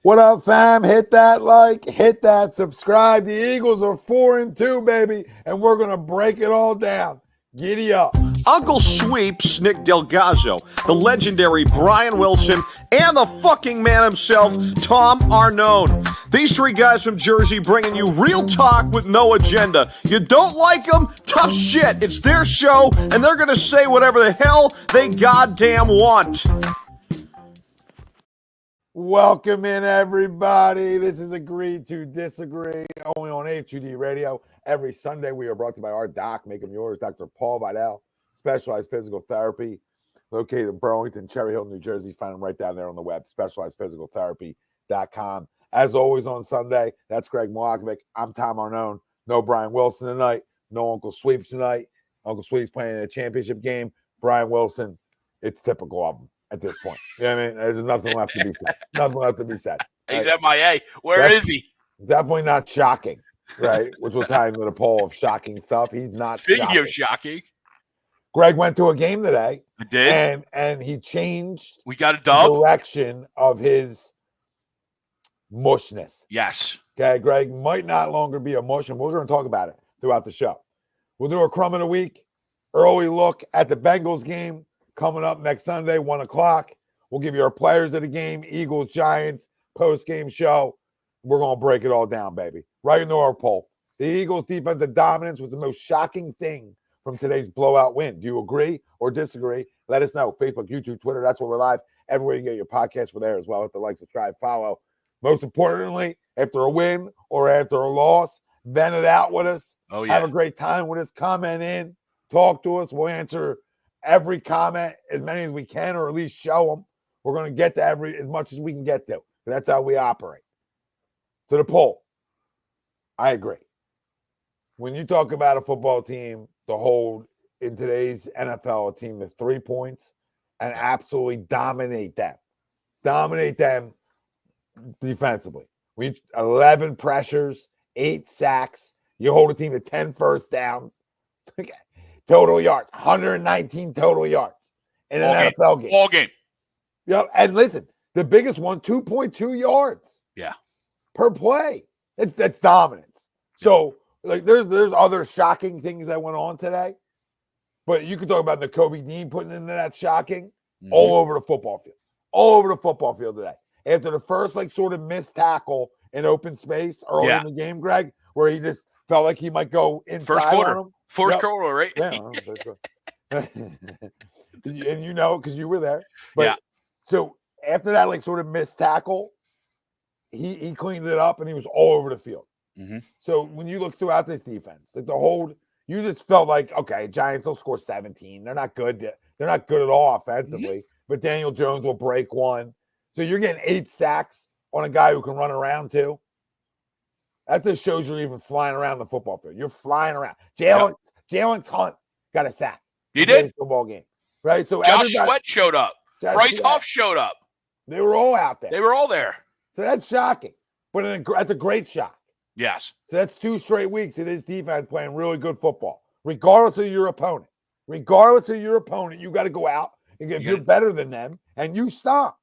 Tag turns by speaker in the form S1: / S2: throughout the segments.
S1: What up, fam? Hit that like, hit that subscribe. The Eagles are 4-2, baby, and we're going to break it all down. Giddy up.
S2: Uncle Sweeps, Nick Delgazzo, the legendary Brian Wilson, and the fucking man himself, Tom Arnone. These three guys from Jersey bringing you real talk with no agenda. You don't like them? Tough shit. It's their show, and they're going to say whatever the hell they goddamn want.
S1: Welcome in, everybody. This is Agree to Disagree, only on HUD Radio. Every Sunday, we are brought to you by our doc, make him yours, Dr. Paul Vidal, Specialized Physical Therapy, located in Burlington, Cherry Hill, New Jersey. Find him right down there on the web, specializedphysicaltherapy.com. As always on Sunday, that's Greg Milakovic. I'm Tom Arnone. No Brian Wilson tonight. No Uncle Sweeps tonight. Uncle Sweeps playing in a championship game. Brian Wilson, it's typical of him at this point. You know what I mean? There's nothing left to be said. Nothing left to be said.
S3: He's MIA. Where is he?
S1: Definitely not shocking, right? Which will tie into the poll of shocking stuff. He's not
S3: Speaking of shocking.
S1: Greg went to a game today.
S3: I did.
S1: And he changed
S3: we got a dub.
S1: the direction of his mushness.
S3: Yes.
S1: Okay, Greg might not longer be a mush, and we're going to talk about it throughout the show. We'll do a crumb of the week, early look at the Bengals game coming up next Sunday, 1 o'clock. We'll give you our players of the game, Eagles, Giants, post-game show. We're going to break it all down, baby. Right into our poll. The Eagles' defensive dominance was the most shocking thing from today's blowout win. Do you agree or disagree? Let us know. Facebook, YouTube, Twitter, that's where we're live. Everywhere you get your podcast, we're there as well. Hit the like, subscribe, follow. Most importantly, after a win or after a loss, vent it out with us.
S3: Oh, yeah.
S1: Have a great time with us. Comment in. Talk to us. We'll answer every comment, as many as we can, or at least show them. We're going to get to as much as we can get to. That's how we operate. To the poll. I agree. When you talk about a football team to hold in today's NFL, a team with 3 points and absolutely dominate them defensively. 11 pressures, 8 sacks. You hold a team to 10 first downs. Total yards, 119 total yards in an NFL game.
S3: All game.
S1: Yeah, and listen, the biggest one, 2.2 yards.
S3: Yeah.
S1: Per play. That's dominance. So, like, there's other shocking things that went on today, but you could talk about Nakobe Dean putting into that shocking all over the football field. All over the football field today. After the first, like, sort of missed tackle in open space early in the game, Greg, where he just felt like he might go inside
S3: first quarter.
S1: on him.
S3: First quarter, right?
S1: Yeah. And you know, because you were there. But
S3: yeah.
S1: So after that, like, sort of missed tackle, he cleaned it up and he was all over the field.
S3: Mm-hmm.
S1: So when you look throughout this defense, like the hold, you just felt like, okay, Giants will score 17. They're not good. They're not good at all offensively. But Daniel Jones will break one. So you're getting 8 sacks on a guy who can run around too. That just shows you're even flying around the football field. You're flying around. Jalen Hunt got a sack.
S3: He did.
S1: Football game, right? So
S3: Josh Sweat showed up. Bryce Huff showed up.
S1: They were all out there.
S3: They were all there.
S1: So that's shocking. But that's a great shock.
S3: Yes.
S1: So that's 2 straight weeks of this defense playing really good football, regardless of your opponent. Regardless of your opponent, you got to go out and if you're better than them, and you stomp.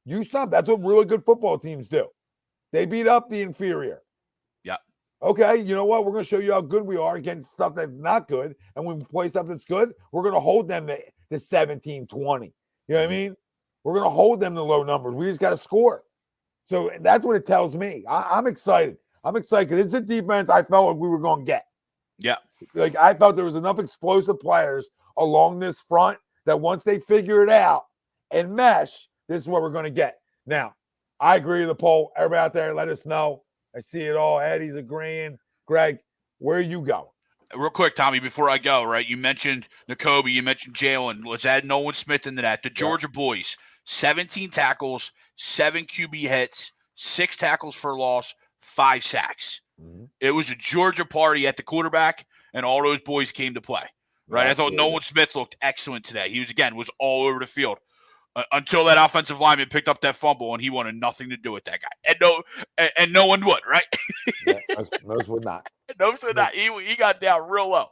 S1: You stomp. That's what really good football teams do. They beat up the inferior.
S3: Yeah.
S1: Okay, you know what? We're going to show you how good we are against stuff that's not good. And when we play stuff that's good, we're going to hold them to 17, 20. You know what I mean? We're going to hold them to low numbers. We just got to score. So that's what it tells me. I'm excited. I'm excited because this is the defense I felt like we were going to get.
S3: Yeah.
S1: Like, I felt there was enough explosive players along this front that once they figure it out and mesh, this is what we're going to get. Now, I agree with the poll. Everybody out there, let us know. I see it all. Eddie's agreeing. Greg, where are you going?
S3: Real quick, Tommy, before I go, right? You mentioned Nakobe. You mentioned Jalen. Let's add Nolan Smith into that. The Georgia boys, 17 tackles, 7 QB hits, 6 tackles for loss, 5 sacks. Mm-hmm. It was a Georgia party at the quarterback, and all those boys came to play, right? I thought Nolan Smith looked excellent today. He was all over the field. Until that offensive lineman picked up that fumble, and he wanted nothing to do with that guy. And no one would, right?
S1: Most would not.
S3: Most would not. He got down real low.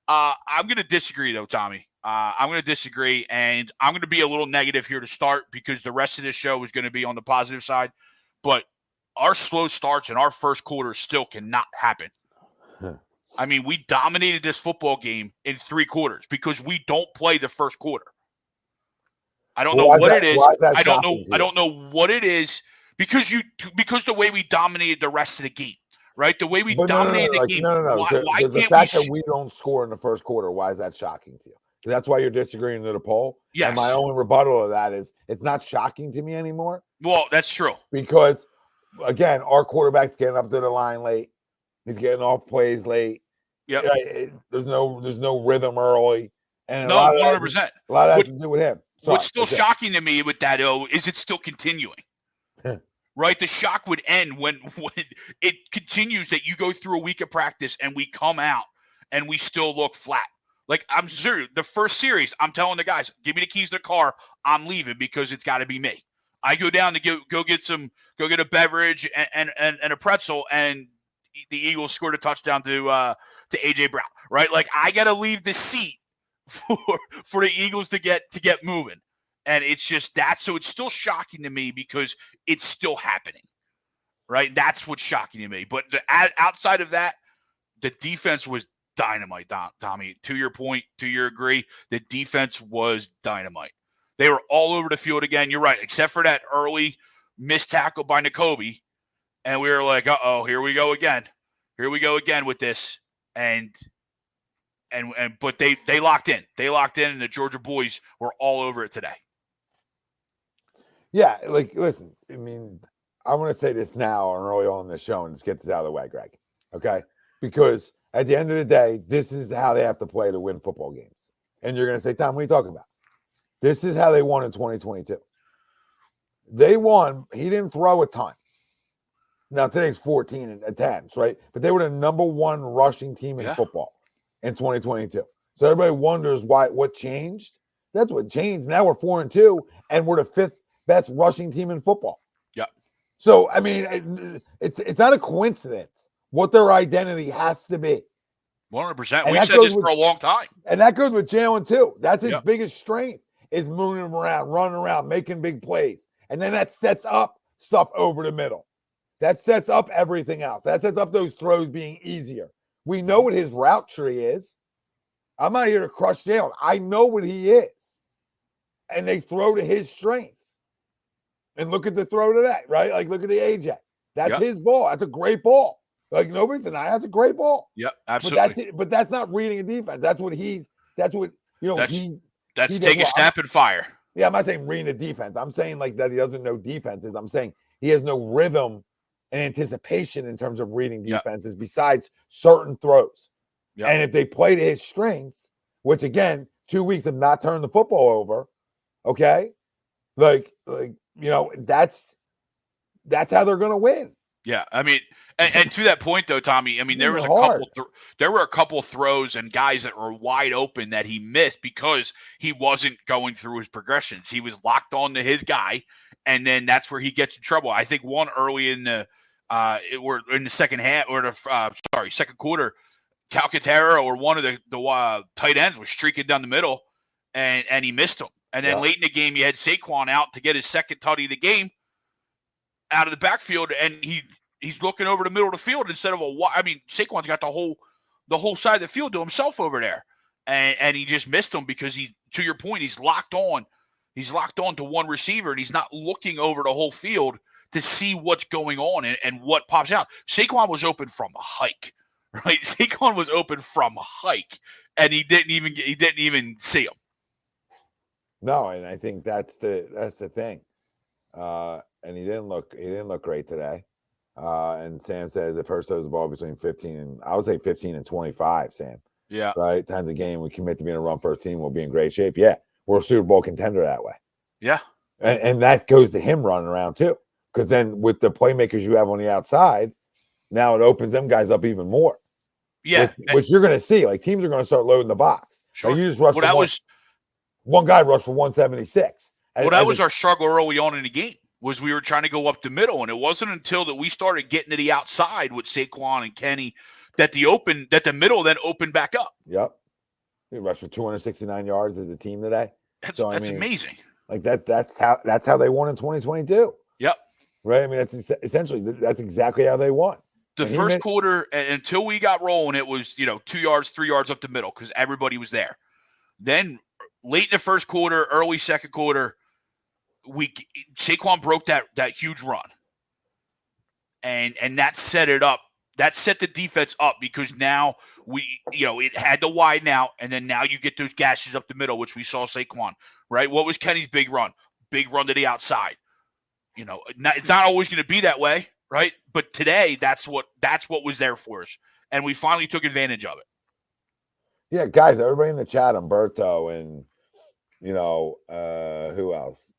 S3: I'm going to disagree, though, Tommy. I'm going to disagree, and I'm going to be a little negative here to start because the rest of this show is going to be on the positive side. but our slow starts in our first quarter still cannot happen. I mean, we dominated this football game in 3 quarters because we don't play the first quarter. I don't know what it is. I don't know what it is because the way we dominated the rest of the game, right? The way we dominated the game. Why
S1: the
S3: can't
S1: fact that we don't score in the first quarter, why is that shocking to you? That's why you're disagreeing to the poll?
S3: Yes.
S1: And my only rebuttal to that is it's not shocking to me anymore.
S3: Well, that's true.
S1: Because, again, our quarterback's getting up to the line late. He's getting off plays late.
S3: Yeah.
S1: There's no rhythm early. And
S3: no, 100%.
S1: A lot of that has to do with him.
S3: What's still shocking to me with that, is it still continuing? Right? The shock would end when it continues that you go through a week of practice and we come out and we still look flat. Like, I'm serious. The first series, I'm telling the guys, give me the keys to the car. I'm leaving because it's got to be me. I go down to go get a beverage and a pretzel, and the Eagles scored a touchdown to AJ Brown. Right? Like, I got to leave the seat for the Eagles to get moving. And it's just that. So it's still shocking to me because it's still happening. Right? That's what's shocking to me. But outside of that, the defense was dynamite, Tommy. To your point, to your agree, the defense was dynamite. They were all over the field again. You're right, except for that early missed tackle by Nakobe. And we were like, uh-oh, here we go again. Here we go again with this. But they locked in. They locked in, and the Georgia boys were all over it today.
S1: Yeah, like, listen, I mean, I'm going to say this now and early on in the show and just get this out of the way, Greg. Okay? Because at the end of the day, this is how they have to play to win football games. And you're going to say, Tom, what are you talking about? This is how they won in 2022. They won. He didn't throw a ton. Now, today's 14 attempts, right? But they were the number 1 rushing team in football in 2022. So everybody wonders what changed. That's what changed. Now we're 4-2, and we're the 5th best rushing team in football.
S3: Yeah.
S1: So, I mean, it's not a coincidence what their identity has to be.
S3: 100%. We've said this for a long time.
S1: And that goes with Jalen, too. That's his biggest strength, is moving around, running around, making big plays. And then that sets up stuff over the middle. That sets up everything else. That sets up those throws being easier. We know what his route tree is. I'm not here to crush Jalen. I know what he is. And they throw to his strengths. And look at the throw to that, right? Like, look at the AJ. That's his ball. That's a great ball. Like, nobody's denying that's a great ball.
S3: Yeah, absolutely.
S1: But that's not reading a defense. That's what
S3: that's take a snap and fire.
S1: Yeah, I'm not saying reading a defense. I'm saying like that he doesn't know defenses. I'm saying he has no rhythm and anticipation in terms of reading defenses besides certain throws. Yeah. And if they play to his strengths, which again, 2 weeks of not turning the football over, okay, like that's how they're going to win.
S3: Yeah, I mean, and to that point though, Tommy, I mean, there were a couple throws and guys that were wide open that he missed because he wasn't going through his progressions. He was locked on to his guy, and then that's where he gets in trouble. I think one early in the second half or second quarter, Calcaterra or one of the tight ends was streaking down the middle, and he missed him. And then late in the game, you had Saquon out to get his second tutty of the game out of the backfield, and he's looking over the middle of the field instead of Saquon's got the whole side of the field to himself over there, and he just missed him because to your point, he's locked on to one receiver, and he's not looking over the whole field to see what's going on and what pops out. Saquon was open from a hike, right? Saquon was open from a hike, and he didn't even see him.
S1: No, and I think that's the thing. And he didn't look great today. And Sam says if Hurst throws the ball between 15 and 25, Sam.
S3: Yeah.
S1: Right? Times a game, we commit to being a run first team, we'll be in great shape. Yeah. We're a Super Bowl contender that way.
S3: Yeah.
S1: And that goes to him running around too. Because then with the playmakers you have on the outside, now it opens them guys up even more.
S3: Yeah.
S1: Which you're going to see. Like teams are going to start loading the box.
S3: Sure.
S1: Like you just rush one guy rushed for 176.
S3: Well, that was our struggle early on in the game. Was we were trying to go up the middle, and it wasn't until that we started getting to the outside with Saquon and Kenny that the middle then opened back up.
S1: Yep. He rushed for 269 yards as a team today.
S3: That's amazing.
S1: Like that's how they won in 2022.
S3: Yep.
S1: right? I mean, essentially that's exactly how they won.
S3: The first quarter, until we got rolling, it was 2 yards, 3 yards up the middle because everybody was there. Then late in the first quarter, early second quarter, Saquon broke that huge run, and that set it up. That set the defense up because now it had to widen out, and then now you get those gashes up the middle, which we saw Saquon, right? What was Kenny's big run? Big run to the outside. It's not always going to be that way, right? But today, that's what was there for us, and we finally took advantage of it.
S1: Yeah, guys, everybody in the chat, Umberto and who else?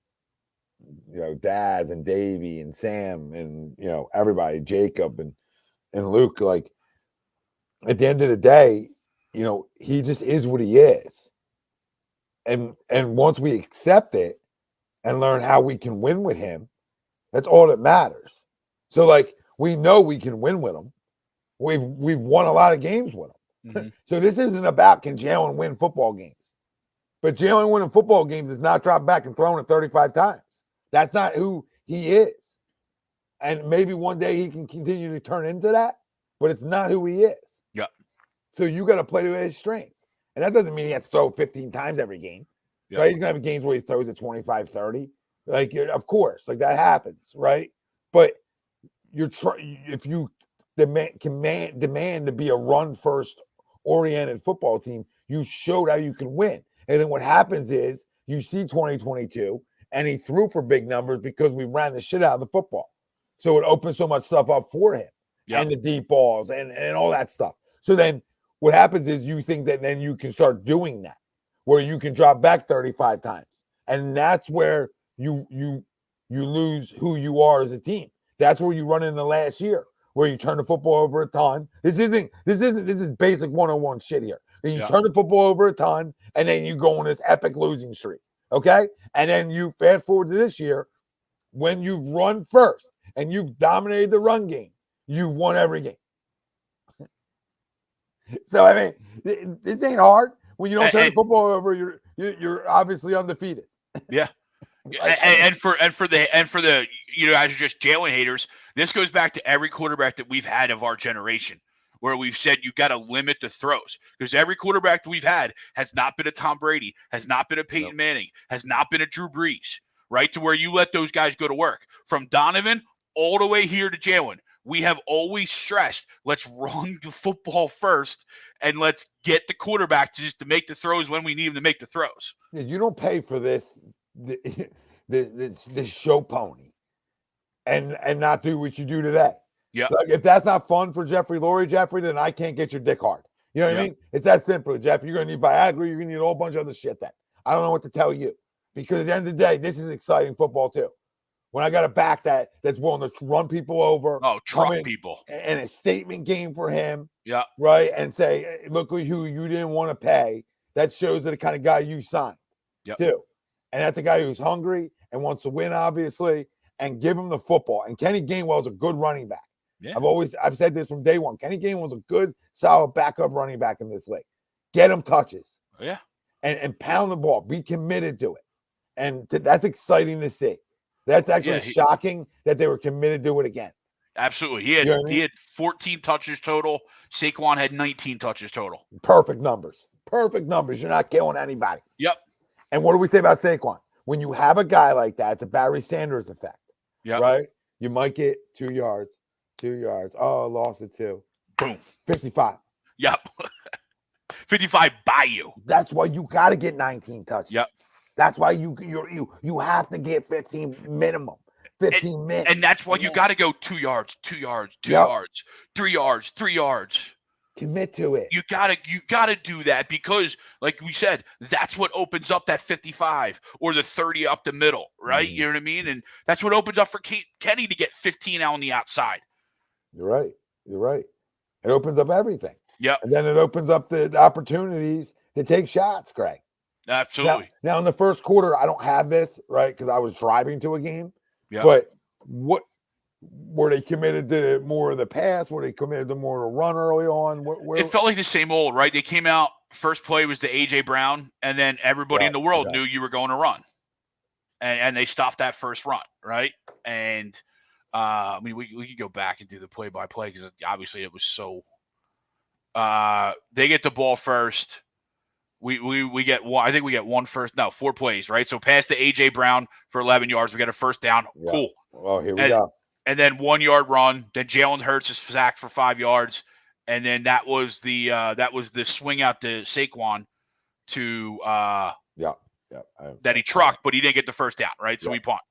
S1: Daz and Davey and Sam and everybody, Jacob and Luke. Like at the end of the day, he just is what he is, and once we accept it and learn how we can win with him, that's all that matters. So like we know we can win with him. We've won a lot of games with him. Mm-hmm. So this isn't about can Jalen win football games. But Jalen winning football games is not dropping back and throwing it 35 times. That's not who he is. And maybe one day he can continue to turn into that, but it's not who he is.
S3: Yeah.
S1: So you got to play to his strengths. And that doesn't mean he has to throw 15 times every game. Yep. Right? He's going to have games where he throws it 25, 30. Like, of course, like that happens, right? But if you demand to be a run-first oriented football team, you showed how you can win. And then what happens is you see 2022 and he threw for big numbers because we ran the shit out of the football. So it opens so much stuff up for him and the deep balls and all that stuff. So then what happens is you think that then you can start doing that where you can drop back 35 times. And that's where you lose who you are as a team. That's where you run in the last year where you turn the football over a ton. This is basic 101 shit here. You turn the football over a ton, and then you go on this epic losing streak, okay? And then you fast forward to this year, when you've run first and you've dominated the run game, you've won every game. So, I mean, this ain't hard. When you don't turn the football over, you're obviously undefeated.
S3: Yeah. And for the guys are just Jalen haters, this goes back to every quarterback that we've had of our generation, where we've said you got to limit the throws because every quarterback that we've had has not been a Tom Brady, has not been a Peyton Manning, has not been a Drew Brees, right? To where you let those guys go to work. From Donovan all the way here to Jalen, we have always stressed, let's run the football first and let's get the quarterback to make the throws when we need him to make the throws.
S1: Yeah, you don't pay for this show pony and not do what you do today.
S3: Yeah.
S1: Like if that's not fun for Jeffrey Lurie, then I can't get your dick hard. You know what I mean? It's that simple, Jeff. You're going to need Viagra. You're going to need a whole bunch of other shit then. I don't know what to tell you because at the end of the day, this is exciting football too. When I got a back that's willing to run people over.
S3: Oh, truck people.
S1: And a statement game for him.
S3: Yeah.
S1: Right. And say, look who you didn't want to pay. That shows the kind of guy you signed too. And that's a guy who's hungry and wants to win, obviously, and give him the football. And Kenny Gainwell is a good running back. Yeah. I've said this from day one. Kenny Gainwell's a good, solid backup running back in this league. Get him touches.
S3: Yeah.
S1: And pound the ball. Be committed to it. And that's exciting to see. That's actually shocking that they were committed to it again.
S3: Absolutely. He had 14 touches total. Saquon had 19 touches total.
S1: Perfect numbers. You're not killing anybody.
S3: Yep.
S1: And what do we say about Saquon? When you have a guy like that, it's a Barry Sanders effect.
S3: Yep.
S1: Right? You might get 2 yards. Oh, lost it 2.
S3: Boom.
S1: 55.
S3: Yep. 55 by you.
S1: That's why you got to get 19 touches.
S3: Yep.
S1: That's why you have to get 15 minimum. 15 minutes.
S3: And that's why you got to go 2 yards, 2 yards, 2 yards, 3 yards, 3 yards.
S1: Commit to it.
S3: You gotta do that because, like we said, that's what opens up that 55 or the 30 up the middle, right? Mm-hmm. You know what I mean? And that's what opens up for Kenny to get 15 out on the outside.
S1: You're right. It opens up everything.
S3: Yeah.
S1: And then it opens up the opportunities to take shots, Greg.
S3: Absolutely.
S1: Now in the first quarter, I don't have this, right? Because I was driving to a game.
S3: Yeah.
S1: But what were they committed to more of the pass? Were they committed to more of the run early on?
S3: It felt like the same old, right? They came out, first play was the A.J. Brown, and then everybody in the world knew you were going to run. And they stopped that first run, right? And I mean, we could go back and do the play-by-play because obviously it was so. They get the ball first. We get one. I think we get one first. No, 4 plays, right? So pass to AJ Brown for 11 yards. We got a first down.
S1: Yeah.
S3: Cool.
S1: Well, here we go.
S3: And then 1 yard run. Then Jalen Hurts is sacked for 5 yards. And then that was the swing out to Saquon to that he trucked, but he didn't get the first down, right? So we punt.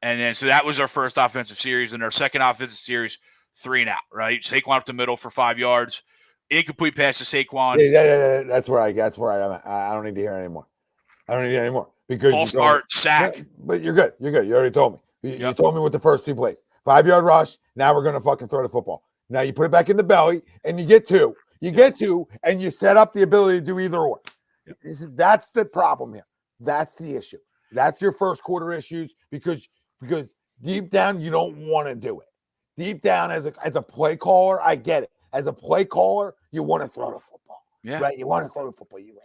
S3: And then so that was our first offensive series. And our second offensive series, 3 and out, right? Saquon up the middle for 5 yards. Incomplete pass to Saquon.
S1: Yeah, that's where I am. I don't need to hear anymore. Because
S3: false start, sack.
S1: But you're good. You already told me. You told me with the first 2 plays. 5-yard rush. Now we're gonna fucking throw the football. Now you put it back in the belly, and you get 2. You get 2, and you set up the ability to do either or. That's the problem here. That's the issue. That's your first quarter issues because deep down you don't want to do it. Deep down, as a play caller, I get it. As a play caller, you want to throw the football.
S3: Yeah.
S1: Right? You want to throw the football. You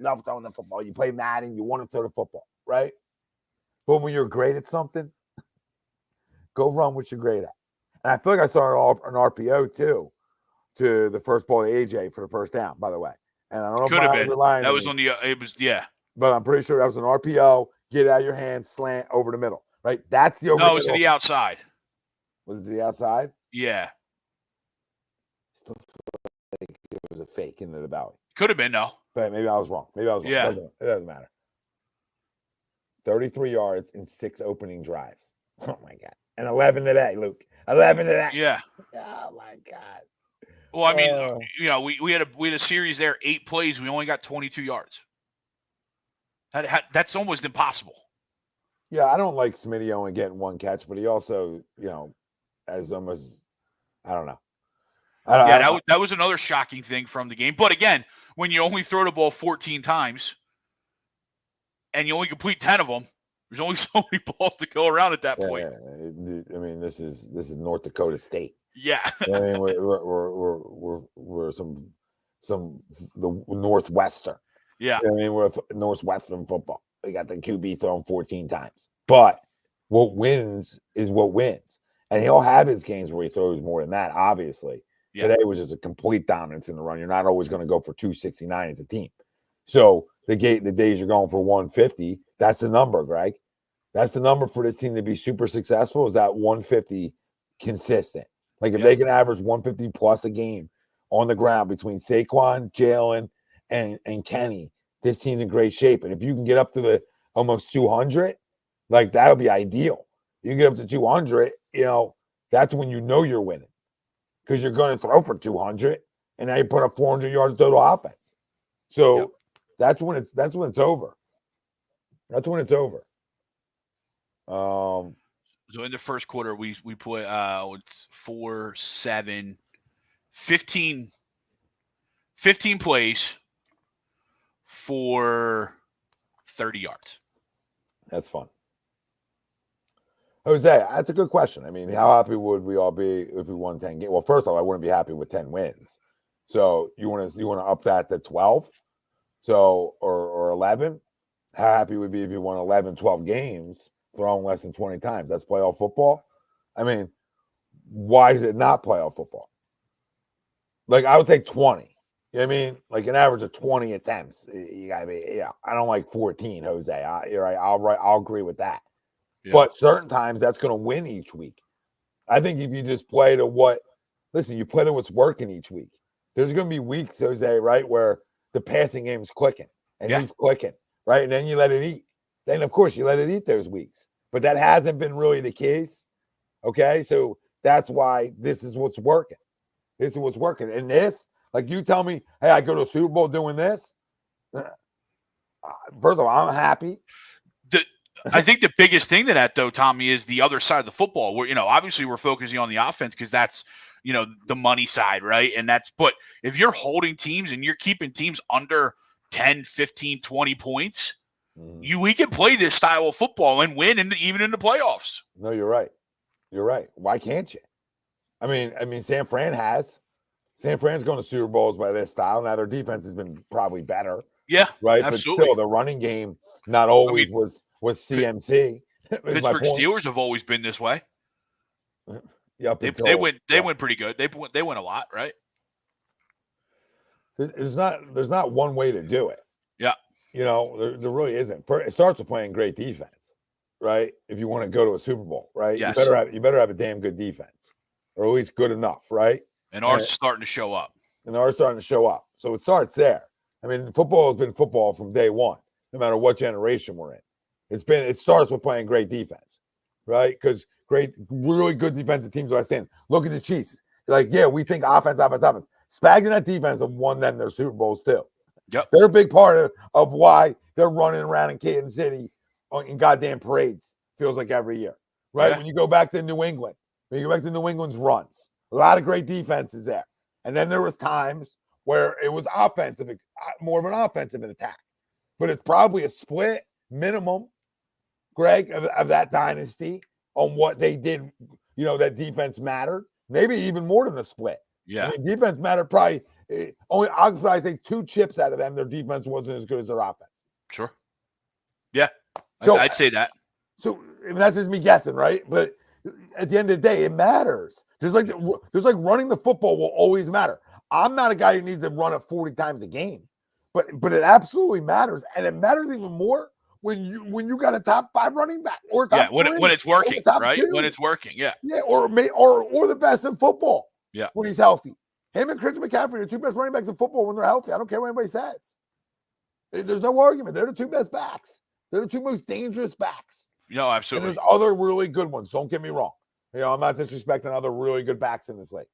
S1: love throwing the football. You play Madden, you want to throw the football, right? But when you're great at something, go run what you're great at. And I feel like I saw an RPO too to the first ball to AJ for the first down, by the way. And I don't know
S3: Could have been.
S1: That
S3: was on the it was
S1: But I'm pretty sure that was an RPO, get it out of your hand, slant over the middle. Right? That's the over.
S3: No, it was to the outside.
S1: Was it to the outside?
S3: Yeah.
S1: Still feel like it was a fake into the belly.
S3: Could have been, no.
S1: But maybe I was wrong.
S3: Yeah.
S1: It doesn't matter. 33 yards in 6 opening drives. Oh my God. And 11 today, Luke. 11 today.
S3: Yeah.
S1: Oh my God.
S3: Well, I mean, we had a series there, 8 plays. We only got 22 yards. That's almost impossible.
S1: Yeah, I don't like Smitty only getting 1 catch, but he also, as almost, I don't know.
S3: That was another shocking thing from the game. But again, when you only throw the ball 14 times and you only complete 10 of them, there's only so many balls to go around at that point.
S1: I mean, this is North Dakota State.
S3: Yeah.
S1: I mean, we're the Northwestern.
S3: Yeah.
S1: I mean, we're Northwestern football. We got the QB thrown 14 times. But what wins is what wins. And he'll have his games where he throws more than that, obviously. Yeah. Today was just a complete dominance in the run. You're not always going to go for 269 as a team. So the days you're going for 150, that's the number, Greg. That's the number for this team to be super successful, is that 150 consistent. Like if they can average 150 plus a game on the ground between Saquon, Jalen, and Kenny, this team's in great shape. And if you can get up to the almost 200, like that would be ideal. You get up to 200, that's when you're winning. Because you're going to throw for 200, and now you put up 400 yards total offense. So that's when it's over. That's when it's over.
S3: So in the first quarter, we put it's 4, 7, 15 plays for 30 yards.
S1: That's fun. Jose, that's a good question. I mean, how happy would we all be if we won 10 games? Well, first of all, I wouldn't be happy with 10 wins. So you want to up that to 12? So or 11? How happy would be if you won 11, 12 games, throwing less than 20 times? That's playoff football. I mean, why is it not playoff football? Like, I would take 20. You know what I mean? Like an average of 20 attempts. You gotta be, I don't like 14, Jose. You're right. I'll agree with that. Yeah. But certain times that's going to win each week. I think if you just play to you play to what's working each week. There's going to be weeks, Jose, right, where the passing game's clicking and he's clicking, right? And then you let it eat. Then, of course, you let it eat those weeks. But that hasn't been really the case, okay? So that's why this is what's working. This is what's working. And this, like you tell me, hey, I go to a Super Bowl doing this. First of all, I'm happy.
S3: I think the biggest thing to that, though, Tommy, is the other side of the football. Where obviously we're focusing on the offense because that's the money side, right? But if you're holding teams and you're keeping teams under 10, 15, 20 points, we can play this style of football and win, even in the playoffs.
S1: No, you're right. You're right. Why can't you? I mean, San Fran's going to Super Bowls by this style. Now their defense has been probably better.
S3: Yeah,
S1: right.
S3: Absolutely.
S1: But still, the running game not always was CMC.
S3: Pittsburgh Steelers have always been this way.
S1: Yeah,
S3: They win pretty good. They win a lot, right?
S1: There's not one way to do it.
S3: Yeah.
S1: There really isn't. It starts with playing great defense, right? If you want to go to a Super Bowl, right?
S3: Yes.
S1: You better have a damn good defense, or at least good enough, right?
S3: And ours is starting to show up.
S1: So it starts there. I mean, football has been football from day one, no matter what generation we're in. It starts with playing great defense, right? Because really good defensive teams are saying, look at the Chiefs. Like, yeah, we think offense. Spags in that defense have won them their Super Bowls too.
S3: Yep.
S1: They're a big part of why they're running around in Kansas City in goddamn parades, feels like every year, right?
S3: Yeah.
S1: When you go back to New England's runs, a lot of great defenses there. And then there was times where it was offensive, more of an offensive attack. But it's probably a split minimum, Greg, of that dynasty on what they did. That defense mattered. Maybe even more than a split.
S3: Yeah.
S1: I mean, defense mattered probably only, I'll probably say 2 chips out of them. Their defense wasn't as good as their offense.
S3: Sure. Yeah.
S1: So
S3: I'd say that.
S1: So I mean, that's just me guessing, right? But at the end of the day, it matters. Just like running the football will always matter. I'm not a guy who needs to run it 40 times a game, but it absolutely matters, and it matters even more when you got a top 5 running back or top
S3: when it's working, right?
S1: 2.
S3: When it's working, yeah,
S1: or the best in football,
S3: yeah,
S1: when he's healthy. Him and Christian McCaffrey are the 2 best running backs in football when they're healthy. I don't care what anybody says. There's no argument. They're the 2 best backs. They're the 2 most dangerous backs.
S3: No, absolutely.
S1: And there's other really good ones. Don't get me wrong. I'm not disrespecting other really good backs in this league,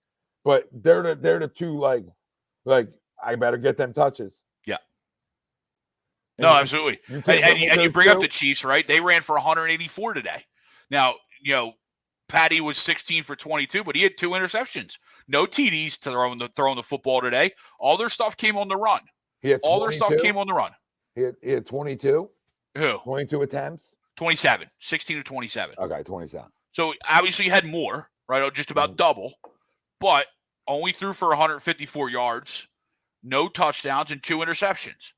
S1: but they're the 2 like I better get them touches.
S3: Yeah.
S1: And
S3: absolutely. And you bring up the Chiefs, right? They ran for 184 today. Now, Patty was 16 for 22, but he had 2 interceptions. No TDs to throwing the football today. All their stuff came on the run. All their stuff came on the run.
S1: He had 22.
S3: Who?
S1: 22 attempts.
S3: 27. 16 to 27.
S1: Okay, 27.
S3: So obviously he had more, right? Just about double, but only threw for 154 yards, no touchdowns, and 2 interceptions.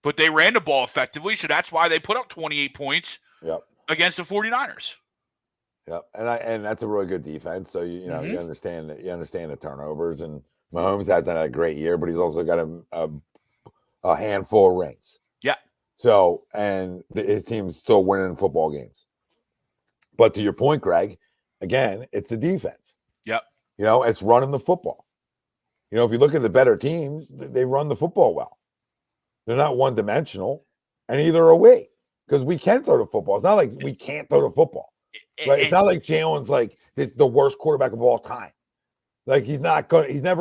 S3: But they ran the ball effectively, so that's why they put up 28 points against the 49ers.
S1: Yep, and that's a really good defense. So you understand the turnovers, and Mahomes hasn't had a great year, but he's also got a handful of rings.
S3: Yeah.
S1: So and his team's still winning football games. But to your point, Greg, again, it's the defense.
S3: Yep.
S1: It's running the football. If you look at the better teams, they run the football well. They're not one-dimensional, and either are we, because we can throw the football. It's not like we can't throw the football. Right? It's not like Jalen's like the worst quarterback of all time. Like he's never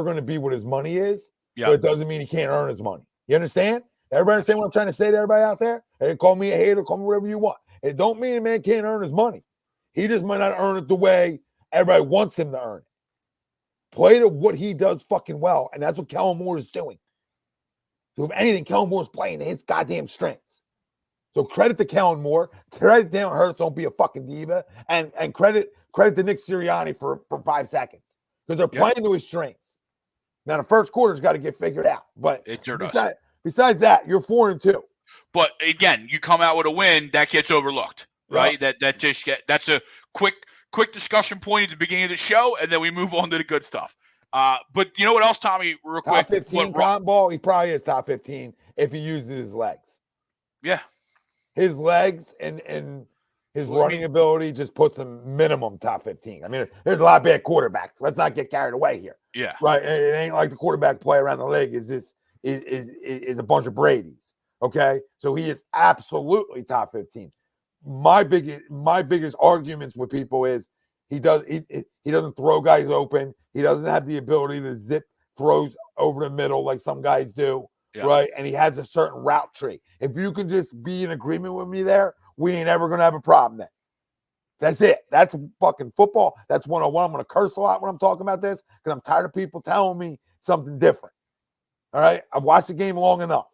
S1: going to be what his money is.
S3: Yeah.
S1: But it doesn't mean he can't earn his money. You understand? Everybody understand what I'm trying to say to everybody out there? Hey, call me a hater, call me whatever you want. It don't mean a man can't earn his money. He just might not earn it the way everybody wants him to earn it. Play to what he does fucking well, and that's what Kellen Moore is doing. So if anything, Kellen Moore's playing to his goddamn strengths. So credit to Kellen Moore, credit to Jalen Hurts, don't be a fucking diva, and credit to Nick Sirianni for 5 seconds because they're playing to his strengths. Now the first quarter's got to get figured out, but besides that, you're 4-2.
S3: But again, you come out with a win that gets overlooked. Right, that's a quick discussion point at the beginning of the show, and then we move on to the good stuff. But you know what else, Tommy? Real quick,
S1: top 15 ground ball. He probably is top 15 if he uses his legs.
S3: Yeah,
S1: his legs and his running ability just puts him minimum top 15. I mean, there's a lot of bad quarterbacks. Let's not get carried away here.
S3: Yeah,
S1: right. It ain't like the quarterback play around the league is a bunch of Brady's. Okay, so he is absolutely top 15. My biggest arguments with people is he doesn't throw guys open. He doesn't have the ability to zip throws over the middle like some guys do, right? And he has a certain route tree. If you can just be in agreement with me there, we ain't ever gonna have a problem then. That's it. That's fucking football. That's 101. I'm gonna curse a lot when I'm talking about this because I'm tired of people telling me something different. All right, I've watched the game long enough.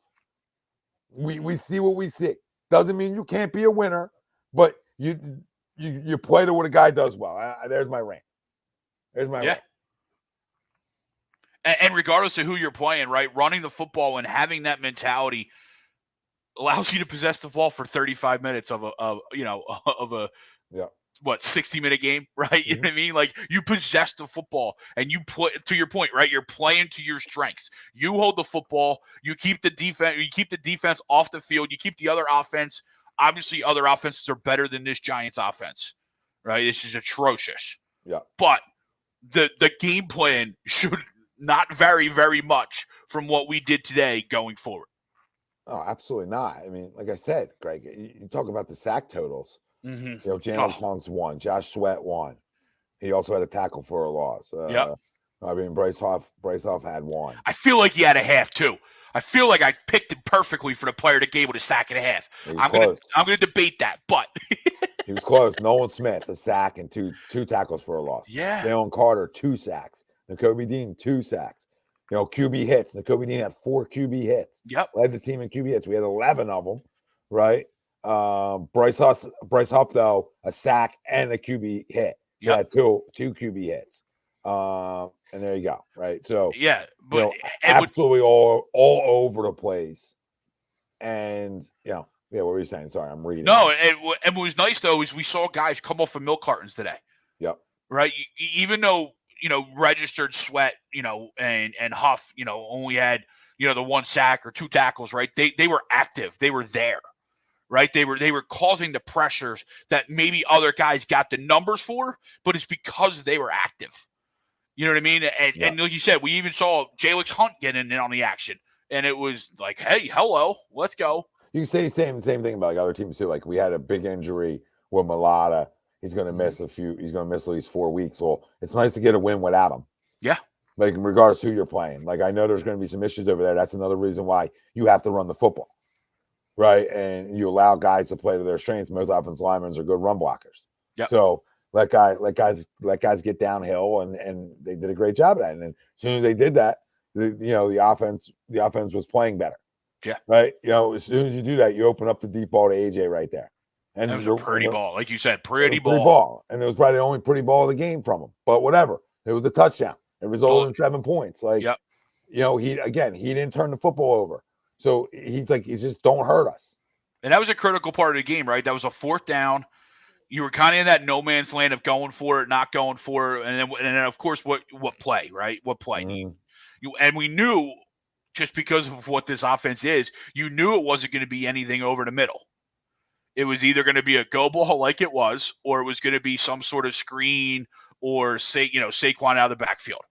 S1: We see what we see. Doesn't mean you can't be a winner, but you play to what a guy does well. There's my rant. There's my rant.
S3: And regardless of who you're playing, right, running the football and having that mentality allows you to possess the ball for 35 minutes of a 60-minute game, right? You know what I mean? Like, you possess the football and you put, to your point, right? You're playing to your strengths. You hold the football, you keep the defense off the field, you keep the other offense. Obviously, other offenses are better than this Giants offense, right? This is atrocious.
S1: Yeah.
S3: But the game plan should not vary very much from what we did today going forward.
S1: Oh, absolutely not. I mean, like I said, Greg, you talk about the sack totals. You know, Jalen Hurts won. Josh Sweat won. He also had a tackle for a loss. I mean, Bryce Huff had one.
S3: I feel like he had a half too. I feel like I picked it perfectly for the player that gave it a sack and a half. I'm gonna debate that, but
S1: he was close. Nolan Smith, a sack and two tackles for a loss.
S3: Yeah.
S1: Jalen Carter, 2 sacks. N'Kobe Dean, 2 sacks. You know, QB hits. N'Kobe Dean had 4 QB hits.
S3: Yep.
S1: Led the team in QB hits. We had 11 of them, right? Bryce Huff, though, a sack and a QB hit. So had two QB hits. And there you go, right? So
S3: yeah, but
S1: you know, absolutely all over the place. And what were you saying? Sorry, I'm reading.
S3: No, and what was nice though is we saw guys come off of milk cartons today.
S1: Yep.
S3: Right. Even though registered Sweat, and Huff, only had the 1 sack or 2 tackles. Right. They were active. They were there. Right. They were causing the pressures that maybe other guys got the numbers for, but it's because they were active. You know what I mean? And like you said, we even saw Jalix Hunt get in on the action. And it was like, hey, hello, let's go.
S1: You can say the same thing about like other teams too. Like we had a big injury with Mulata. He's going to miss he's going to miss at least 4 weeks. Well, it's nice to get a win without him.
S3: Yeah.
S1: Like in regards to who you're playing. Like I know there's going to be some issues over there. That's another reason why you have to run the football. Right. And you allow guys to play to their strengths. Most offensive linemen are good run blockers.
S3: Yep.
S1: So let guys get downhill, and they did a great job of that. And then as soon as they did that, the offense was playing better.
S3: Yeah.
S1: Right. As soon as you do that, you open up the deep ball to AJ right there. And
S3: it was a pretty ball, like you said, pretty ball.
S1: And it was probably the only pretty ball of the game from him. But whatever, it was a touchdown. It resulted in 7 points. Like, he didn't turn the football over. So he's just don't hurt us.
S3: And that was a critical part of the game, right? That was a 4th down. You were kind of in that no man's land of going for it, not going for it, and then of course what play, right? What play? And we knew, just because of what this offense is, you knew it wasn't going to be anything over the middle. It was either going to be a go ball like it was, or it was going to be some sort of screen or Saquon out of the backfield.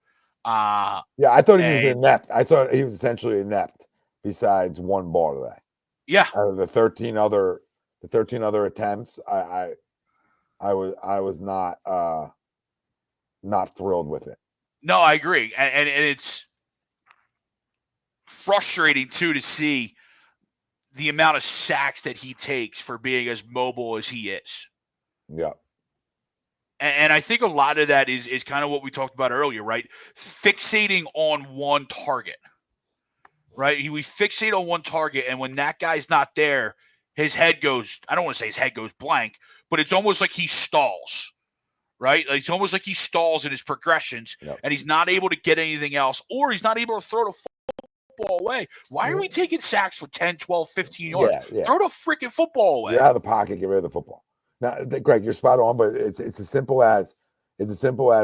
S1: I thought he was inept. I thought he was essentially inept. Besides 1 ball today.
S3: Yeah.
S1: Out of the 13 other attempts, I was not thrilled with it.
S3: No, I agree. And it's frustrating too to see the amount of sacks that he takes for being as mobile as he is.
S1: Yeah.
S3: And I think a lot of that is kind of what we talked about earlier, right? Fixating on one target. Right? We fixate on one target, and when that guy's not there, his head goes, I don't want to say his head goes blank, but it's almost like he stalls, right? It's almost like he stalls in his progressions, and he's not able to get anything else, or he's not able to throw the football away. Why are we taking sacks for 10, 12, 15 yards? Throw the freaking football away.
S1: Get out of the pocket, get rid of the football. Now, Greg, you're spot on, but it's as simple as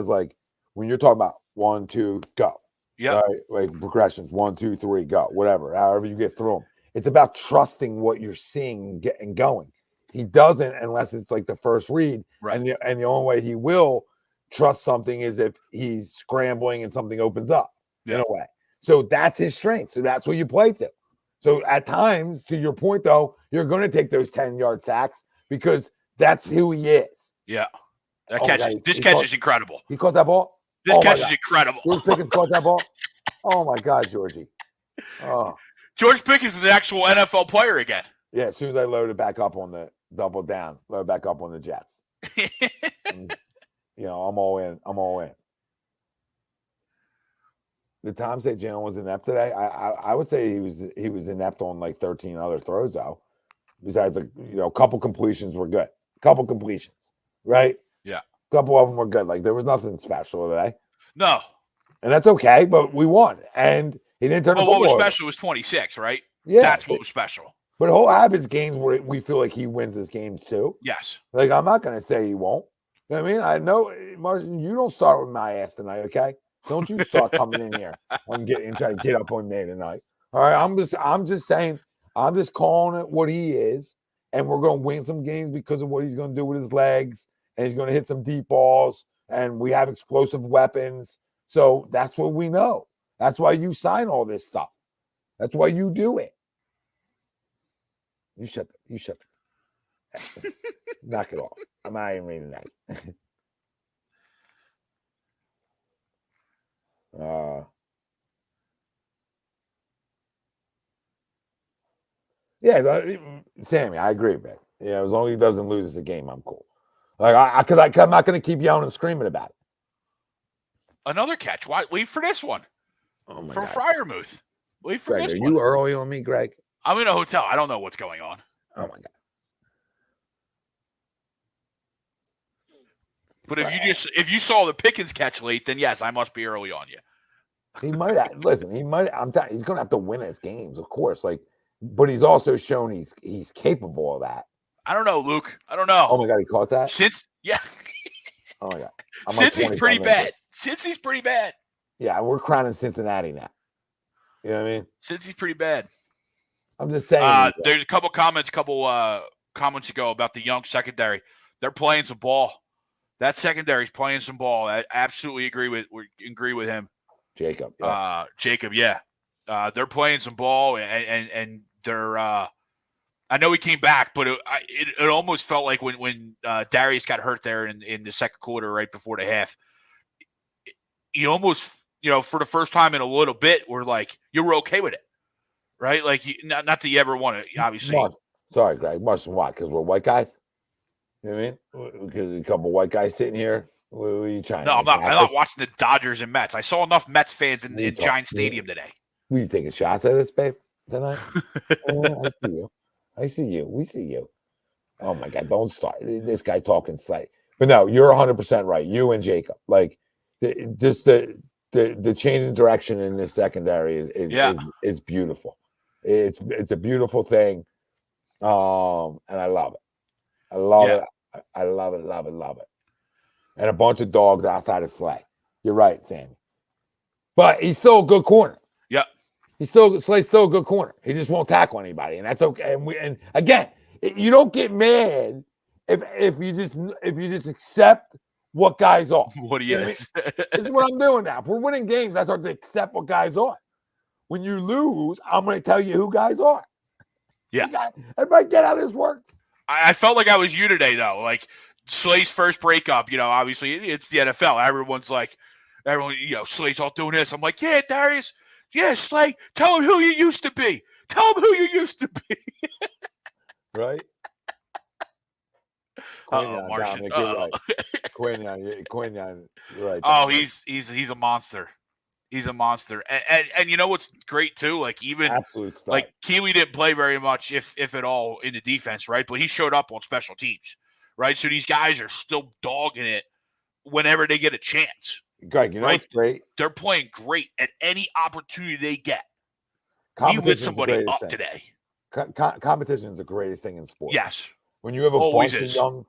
S1: like when you're talking about 1, 2, go.
S3: Yeah.
S1: Right? Like progressions, 1, 2, 3, go. Whatever, however you get through them. It's about trusting what you're seeing and going. He doesn't unless it's like the first read.
S3: Right.
S1: And the only way he will trust something is if he's scrambling and something opens up in a way. So that's his strength. So that's what you play to. So at times, to your point, though, you're going to take those 10-yard sacks because that's who he is.
S3: Yeah. This catch is incredible.
S1: He caught that ball?
S3: This catch is incredible.
S1: George Pickens caught that ball? Oh, my God, Georgie. Oh.
S3: George Pickens is an actual NFL player again.
S1: Yeah, as soon as I loaded back up on the double down, loaded back up on the Jets. I'm all in. The times that Jalen was inept today, I would say he was inept on like 13 other throws, though. Besides, a couple completions were good. Couple completions, right?
S3: Yeah.
S1: A couple of them were good. Like, there was nothing special today.
S3: No.
S1: And that's okay, but we won. And he didn't turn the football
S3: what was
S1: over.
S3: special was 26, right?
S1: Yeah.
S3: That's what was special.
S1: But he'll have his games where we feel like he wins his games too.
S3: Yes.
S1: Like, I'm not going to say he won't. You know what I mean? I know, Martin, you don't start with my ass tonight, okay? Don't you start coming in here and trying to get up on me tonight. All right, I'm just saying, I'm just calling it what he is, and we're going to win some games because of what he's going to do with his legs, and he's going to hit some deep balls, and we have explosive weapons. So that's what we know. That's why you sign all this stuff. That's why you do it. You shut the knock it off. I'm not even reading that. Yeah, Sammy, I agree, man. Yeah, as long as he doesn't lose the game, I'm cool. Like, I'm not going to keep yelling and screaming about it.
S3: Another catch. Wait for this one.
S1: Oh my
S3: from
S1: God.
S3: Fryermuth. Wait for
S1: Greg,
S3: this
S1: are
S3: one.
S1: you early on me, Greg?
S3: I'm in a hotel. I don't know what's going on.
S1: Oh my God.
S3: But if you saw the Pickens catch late, then yes, I must be early on you.
S1: He might listen. He might. He's going to have to win his games, of course. Like, but he's also shown he's capable of that.
S3: I don't know, Luke. I don't know.
S1: Oh my God, he caught that.
S3: Oh
S1: my God.
S3: Cincy's pretty bad. Cincy's pretty bad.
S1: Yeah, we're crowning Cincinnati now. You know what I mean?
S3: Cincy's pretty bad.
S1: I'm just saying.
S3: There's a couple comments ago about the young secondary. They're playing some ball. That secondary's playing some ball. I absolutely agree with him.
S1: Jacob. Yeah.
S3: They're playing some ball, and they're. I know he came back, but it almost felt like when Darius got hurt there in the second quarter, right before the half, you almost, for the first time in a little bit, were like, you were okay with it, right? Like, not that you ever want to, obviously.
S1: Sorry, Greg. Much why? Because we're white guys. You know what I mean? Because a couple of white guys sitting here. What are you trying?
S3: No, I'm not watching the Dodgers and Mets. I saw enough Mets fans in Giant Stadium today.
S1: Were you taking shots at us, babe, tonight? I see you. I see you. We see you. Oh my God! Don't start. This guy talking slight. But no, you're 100% right. You and Jacob, like, just the change in direction in this secondary is beautiful. It's a beautiful thing, and I love it. I love it. I love it. Love it. Love it. And a bunch of dogs outside of Slay. You're right, Sammy. But he's still a good corner.
S3: Yeah.
S1: Slay's still a good corner. He just won't tackle anybody, and that's okay. And again, you don't get mad if you just accept what guys are.
S3: What he is.
S1: This is what I'm doing now. If we're winning games, I start to accept what guys are. When you lose, I'm going to tell you who guys are.
S3: Yeah.
S1: Everybody get how this works.
S3: I felt like I was you today, though. Like, Slay's first breakup, obviously it's the NFL. Everyone, Slay's all doing this. I'm like, yeah, Darius. Yeah, Slay, tell him who you used to be. Tell him who you used to be.
S1: Right?
S3: Martian.
S1: Quinion, right.
S3: Oh, he's a monster. He's a monster. And you know what's great too? Like, even
S1: absolute stuff.
S3: Like, Keeley didn't play very much, if at all, in the defense, right? But he showed up on special teams, right? So these guys are still dogging it whenever they get a chance.
S1: Greg, what's great?
S3: They're playing great at any opportunity they get. He lit somebody up today.
S1: Competition is the greatest thing in sports.
S3: Yes.
S1: When you have a bunch of young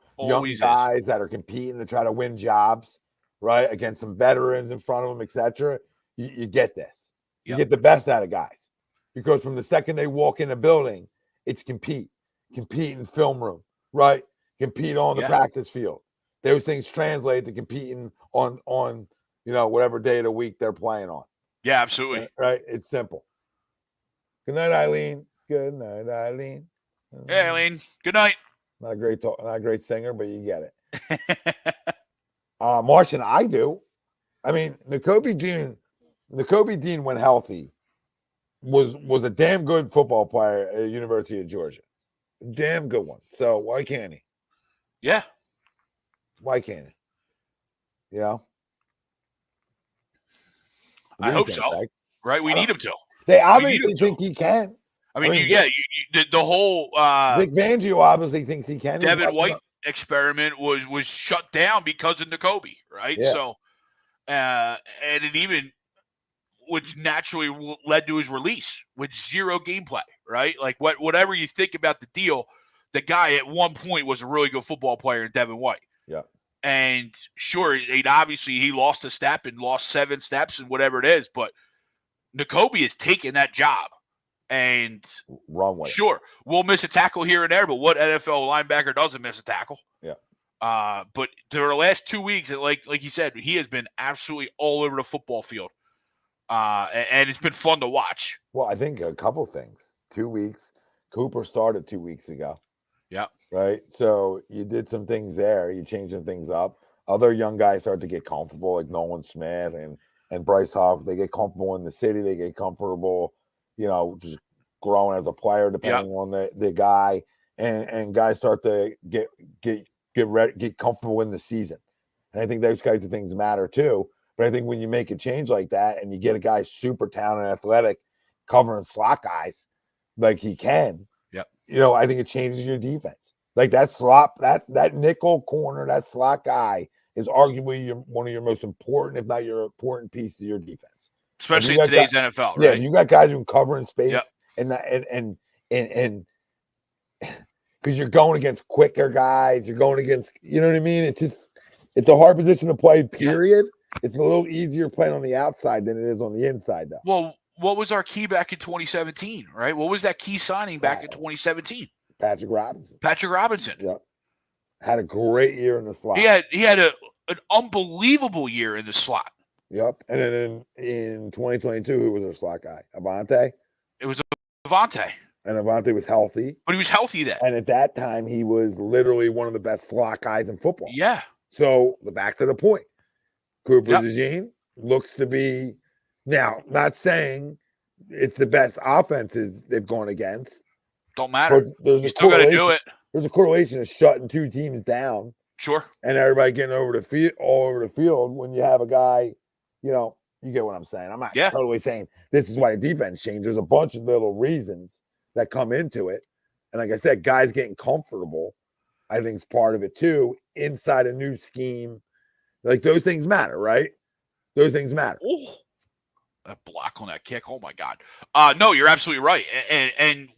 S1: guys that are competing to try to win jobs, right, against some veterans in front of them, etc., you get this. You get the best out of guys. Because from the second they walk in a building, it's compete in film room, right? Compete on the practice field. Those things translate to competing on whatever day of the week they're playing on.
S3: Yeah, absolutely.
S1: Right? It's simple. Good night, Eileen. Good night, Eileen.
S3: Hey, Eileen. Good night.
S1: Not a great singer, but you get it. Martian, I do. I mean, Nakobe Dean, when healthy, was a damn good football player at the University of Georgia. Damn good one. So why can't he?
S3: Yeah.
S1: Why can't he?
S3: I hope so. Right? We need him to.
S1: They obviously think he can.
S3: I mean, the whole
S1: Vic Fangio obviously thinks he can.
S3: Devin White experiment was shut down because of Nakobe, right?
S1: Yeah.
S3: So, and it even, which naturally led to his release with zero gameplay, right? Like, whatever you think about the deal, the guy at one point was a really good football player in Devin White.
S1: Yeah.
S3: And sure, obviously he lost a step and lost 7 steps and whatever it is, but Nakobe has taken that job. And
S1: run with
S3: sure, we'll miss a tackle here and there, but what NFL linebacker doesn't miss a tackle?
S1: Yeah.
S3: But the last 2 weeks, like you said, he has been absolutely all over the football field. And it's been fun to watch.
S1: Well, I think a couple things. 2 weeks. Cooper started 2 weeks ago.
S3: Yeah.
S1: Right. So you did some things there. You changed some things up. Other young guys start to get comfortable, like Nolan Smith and Bryce Huff. They get comfortable in the city. They get comfortable, just growing as a player, depending on the guy. And guys start to get ready, get comfortable in the season. And I think those kinds of things matter too. But I think when you make a change like that and you get a guy super talented, athletic, covering slot guys like he can, I think it changes your defense. Like that slot, that nickel corner, that slot guy is arguably one of your most important, if not your important piece of your defense,
S3: especially in today's NFL. Right?
S1: Yeah, you got guys who can cover in space, and because you're going against quicker guys, you're going against, you know what I mean? It's a hard position to play. Period. It's a little easier playing on the outside than it is on the inside, though.
S3: Well, what was our key back in 2017, right? What was that key signing back in 2017?
S1: Patrick Robinson.
S3: Yep.
S1: Had a great year in the slot.
S3: He had an unbelievable year in the slot.
S1: Yep. And then in 2022, who was our slot guy? Avante?
S3: It was Avante.
S1: And Avante was healthy.
S3: But he was healthy then.
S1: And at that time, he was literally one of the best slot guys in football.
S3: Yeah.
S1: So back to the point. Cooper DeJean looks to be, now, not saying it's the best offenses they've gone against.
S3: Don't matter.
S1: You
S3: still got to do it.
S1: There's a correlation of shutting two teams down.
S3: Sure.
S1: And everybody getting all over the field when you have a guy, you get what I'm saying. I'm not totally saying this is why the defense changed. There's a bunch of little reasons that come into it. And like I said, guys getting comfortable, I think is part of it too. Inside a new scheme. Like those things matter, right? Those things matter.
S3: Ooh, that block on that kick. Oh my God. No, you're absolutely right.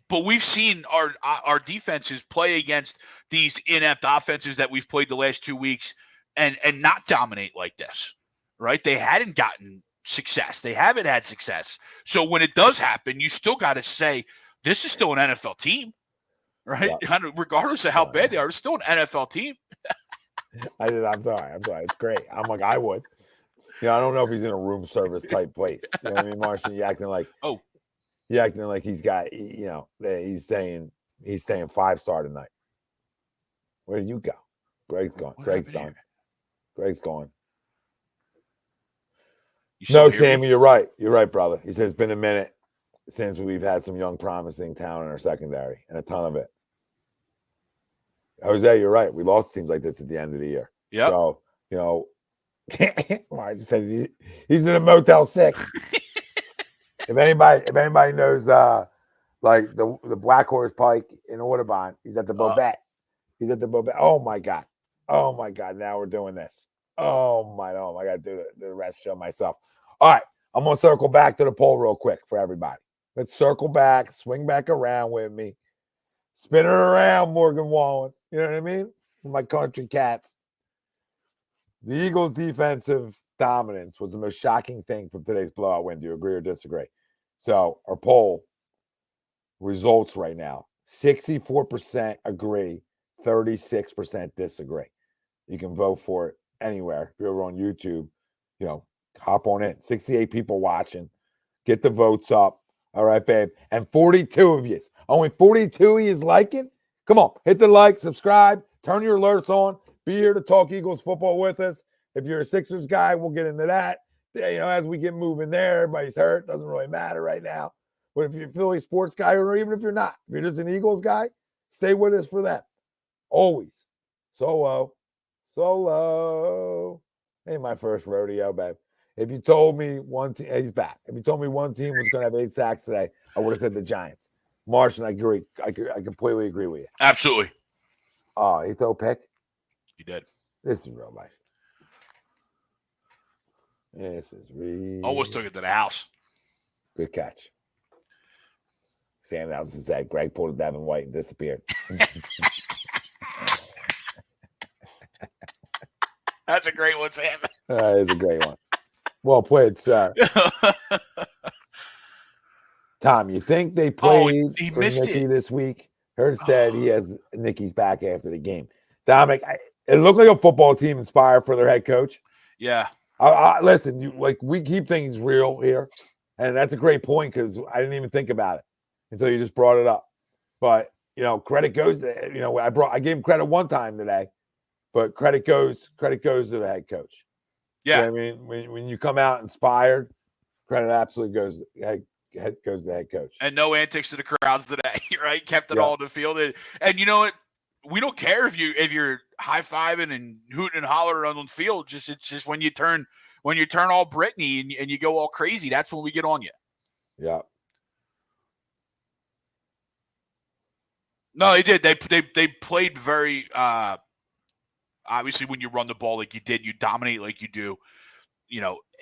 S3: But we've seen our defenses play against these inept offenses that we've played the last 2 weeks and not dominate like this, right? They hadn't gotten success. They haven't had success. So when it does happen, you still got to say, this is still an NFL team, right? Yeah. Regardless of how bad they are, it's still an NFL team.
S1: I'm sorry. It's great. I'm like, I would. I don't know if he's in a room service type place. You know what I mean, Martian? You acting like he's got, he's saying 5-star tonight. Where did you go? Greg's gone. Greg's gone. No, Sammy, you're right. You're right, brother. He said it's been a minute since we've had some young, promising talent in our secondary, and a ton of it. Jose, you're right. We lost teams like this at the end of the year.
S3: Yeah.
S1: So, I just said he's in a Motel 6. if anybody knows, like the Black Horse Pike in Audubon, he's at the Bobette. He's at the Bobette. Oh my God. Now we're doing this. Oh my. I got to do the rest show myself. All right. I'm going to circle back to the poll real quick for everybody. Let's circle back, swing back around with me. Spin it around, Morgan Wallen. You know what I mean? My country cats. The Eagles' defensive dominance was the most shocking thing from today's blowout win. Do you agree or disagree? So our poll results right now, 64% agree, 36% disagree. You can vote for it anywhere. If you're over on YouTube, hop on in. 68 people watching. Get the votes up. All right, babe. And 42 of you. Only 42 of you is liking. Come on, hit the like, subscribe, turn your alerts on. Be here to talk Eagles football with us. If you're a Sixers guy, we'll get into that. As we get moving there, everybody's hurt. Doesn't really matter right now. But if you're a Philly sports guy, or even if you're not, if you're just an Eagles guy, stay with us for that. Always. Solo. Ain't my first rodeo, babe. If you told me one team, he's back. If you told me one team was going to have 8 sacks today, I would have said the Giants. Martian, I agree. I completely agree with you.
S3: Absolutely.
S1: Oh, he threw a pick?
S3: He did.
S1: This is real life. This is real.
S3: Almost took it to the house.
S1: Good catch. Sam Nelson said Greg pulled a Devin White and disappeared.
S3: That's a great one, Sam.
S1: That is a great one. Well played, sir. Tom, you think they played
S3: he
S1: for
S3: missed
S1: Nicky
S3: it.
S1: this week? Heard said he has Nicky's back after the game. Dominic, it looked like a football team inspired for their head coach.
S3: Yeah.
S1: Listen, we keep things real here, and that's a great point because I didn't even think about it until you just brought it up. But credit goes to I gave him credit one time today, but credit goes to the head coach.
S3: Yeah.
S1: I mean, when you come out inspired, credit absolutely goes to the head coach.
S3: And no antics to the crowds today, right? Kept it all in the field. And you know what? We don't care if you're high-fiving and hooting and hollering on the field. It's just when you turn all Britney and you go all crazy, that's when we get on you.
S1: Yeah.
S3: No, they did. They played very obviously when you run the ball like you did, you dominate like you do.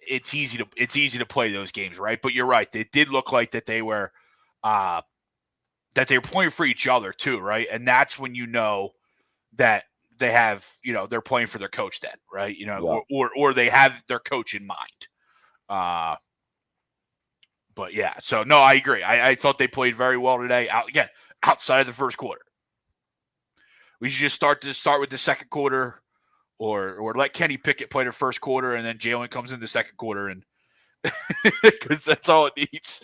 S3: It's easy to play those games, right? But you're right. It did look like that they were playing for each other too, right? And that's when you know that they have, they're playing for their coach then, right? Or they have their coach in mind. But yeah, so no, I agree. I thought they played very well today. Outside of the first quarter, we should just start with the second quarter, or let Kenny Pickett play the first quarter, and then Jalen comes in the second quarter, and because that's all it needs.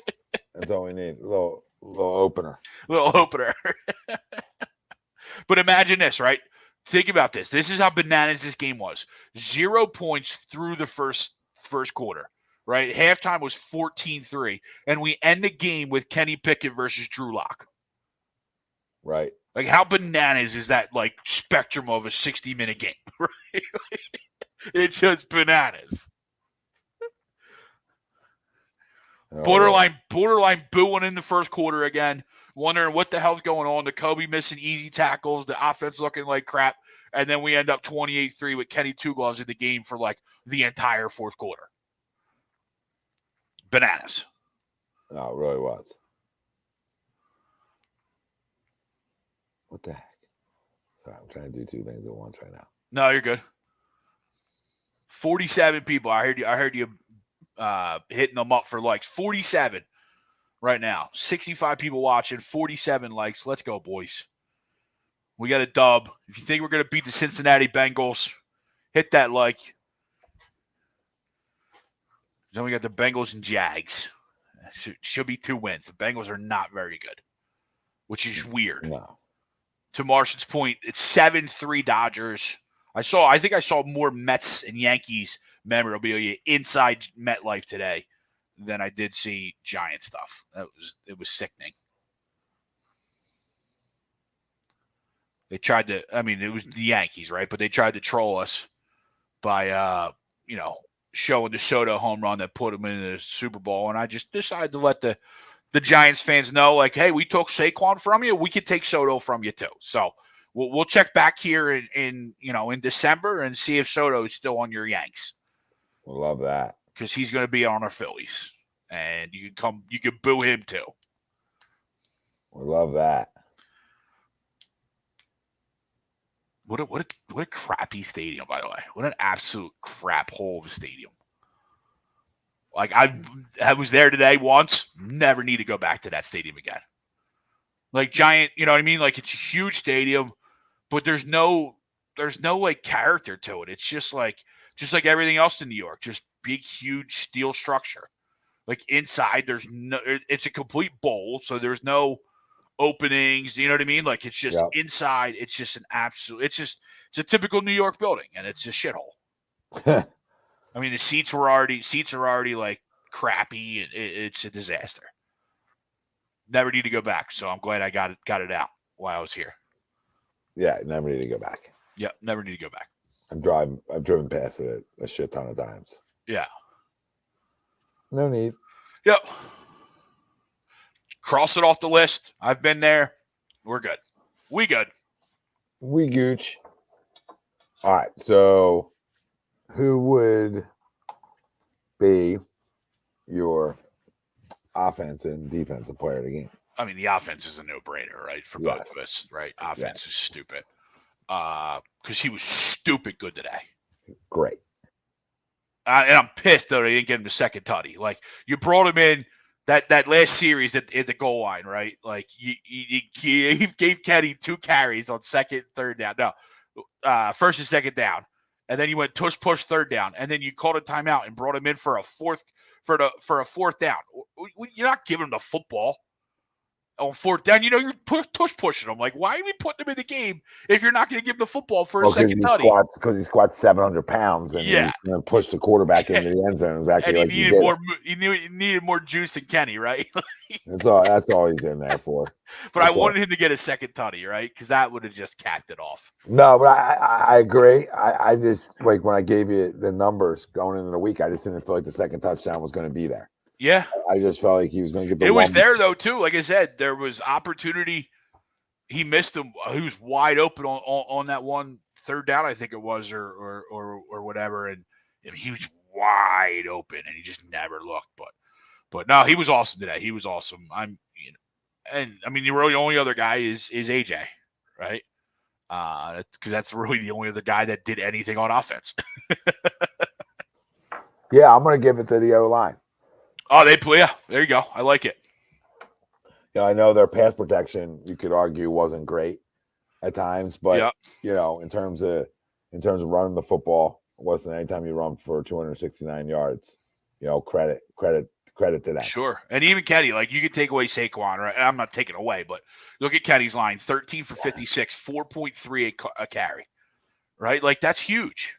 S1: That's all we need. A little opener.
S3: But imagine this, right? Think about this. This is how bananas this game was. 0 points through the first quarter, right? Halftime was 14-3, and we end the game with Kenny Pickett versus Drew Lock.
S1: Right.
S3: Like, how bananas is that, like, spectrum of a 60-minute game, right? It's just bananas. Borderline booing in the first quarter again, wondering what the hell's going on. The Kobe missing easy tackles, the offense looking like crap, and then we end up 28-3 with Kenny Two Gloves in the game for, like, the entire fourth quarter. Bananas.
S1: No, it really was. What the heck? Sorry, I'm trying to do two things at once right now.
S3: No, you're good. 47 people. I heard you hitting them up for likes. 47 right now. 65 people watching. 47 likes. Let's go, boys. We got a dub. If you think we're going to beat the Cincinnati Bengals, hit that like. Then we got the Bengals and Jags. Should be 2 wins. The Bengals are not very good, which is weird.
S1: No.
S3: To Martian's point, it's 7-3 Dodgers. I think I saw more Mets and Yankees memorabilia inside MetLife today than I did see Giant stuff. It was sickening. They tried to, it was the Yankees, right? But they tried to troll us by showing the Soto home run that put them in the Super Bowl, and I just decided to let the Giants fans know, like, hey, we took Saquon from you. We could take Soto from you too. So we'll check back here in December and see if Soto is still on your Yanks.
S1: We'll love that
S3: because he's going to be on our Phillies, and you can boo him too.
S1: We love that.
S3: What a crappy stadium, by the way. What an absolute crap hole of a stadium. Like, I was there today once. Never need to go back to that stadium again. Like, giant, you know what I mean? Like, it's a huge stadium, but there's no like character to it. It's just like everything else in New York, just big, huge steel structure. Like, inside, it's a complete bowl, so there's no openings. You know what I mean? Like, it's just inside. It's just it's a typical New York building, and it's a shithole. I mean, the seats are already like crappy. It's a disaster. Never need to go back. So I'm glad I got it out while I was here.
S1: Yeah, never need to go back.
S3: Yeah, never need to go back.
S1: I've driven past it a shit ton of times.
S3: Yeah.
S1: No need.
S3: Yep. Cross it off the list. I've been there. We're good. We good.
S1: We gooch. All right. So who would be your offense and defensive player of the game?
S3: I mean, the offense is a no-brainer, right? For both of us, right? Offense is stupid. Because he was stupid good today.
S1: Great.
S3: And I'm pissed though they didn't get him the second tutty. Like you brought him in that last series at the goal line, right? Like he gave Kenny 2 carries on second, third down. No, first and second down, and then you went tush push third down, and then you called a timeout and brought him in for a fourth down. You're not giving him the football on fourth down. You know you're tush pushing him. Like why are we putting him in the game if you're not going to give him the football for a second tutty?
S1: Because he squats 700 pounds and he's going to push the quarterback into the end zone exactly.
S3: And
S1: like
S3: he needed more juice than Kenny, right?
S1: That's all he's in there for.
S3: But I wanted him to get a second tutty, right? Because that would have just capped it off.
S1: No, but I agree. I just like when I gave you the numbers going into the week, I just didn't feel like the second touchdown was going to be there.
S3: Yeah,
S1: I just felt like he was going to get the.
S3: It was there though too. Like I said, there was opportunity. He missed him. He was wide open on that one third down, I think it was, or whatever, and he was wide open, and he just never looked. But no, he was awesome today. He was awesome. And I mean, the really only other guy is AJ, right? Because that's really the only other guy that did anything on offense.
S1: Yeah, I'm going to give it to the O-line.
S3: Oh, they play. Yeah, there you go. I like it.
S1: Yeah, I know their pass protection, you could argue, wasn't great at times, but in terms of running the football, it wasn't anytime you run for 269 yards. Credit to that.
S3: Sure, and even Kenny, like you could take away Saquon, right? I'm not taking away, but look at Kenny's line: 13 for 56, 4.3 a carry, right? Like that's huge.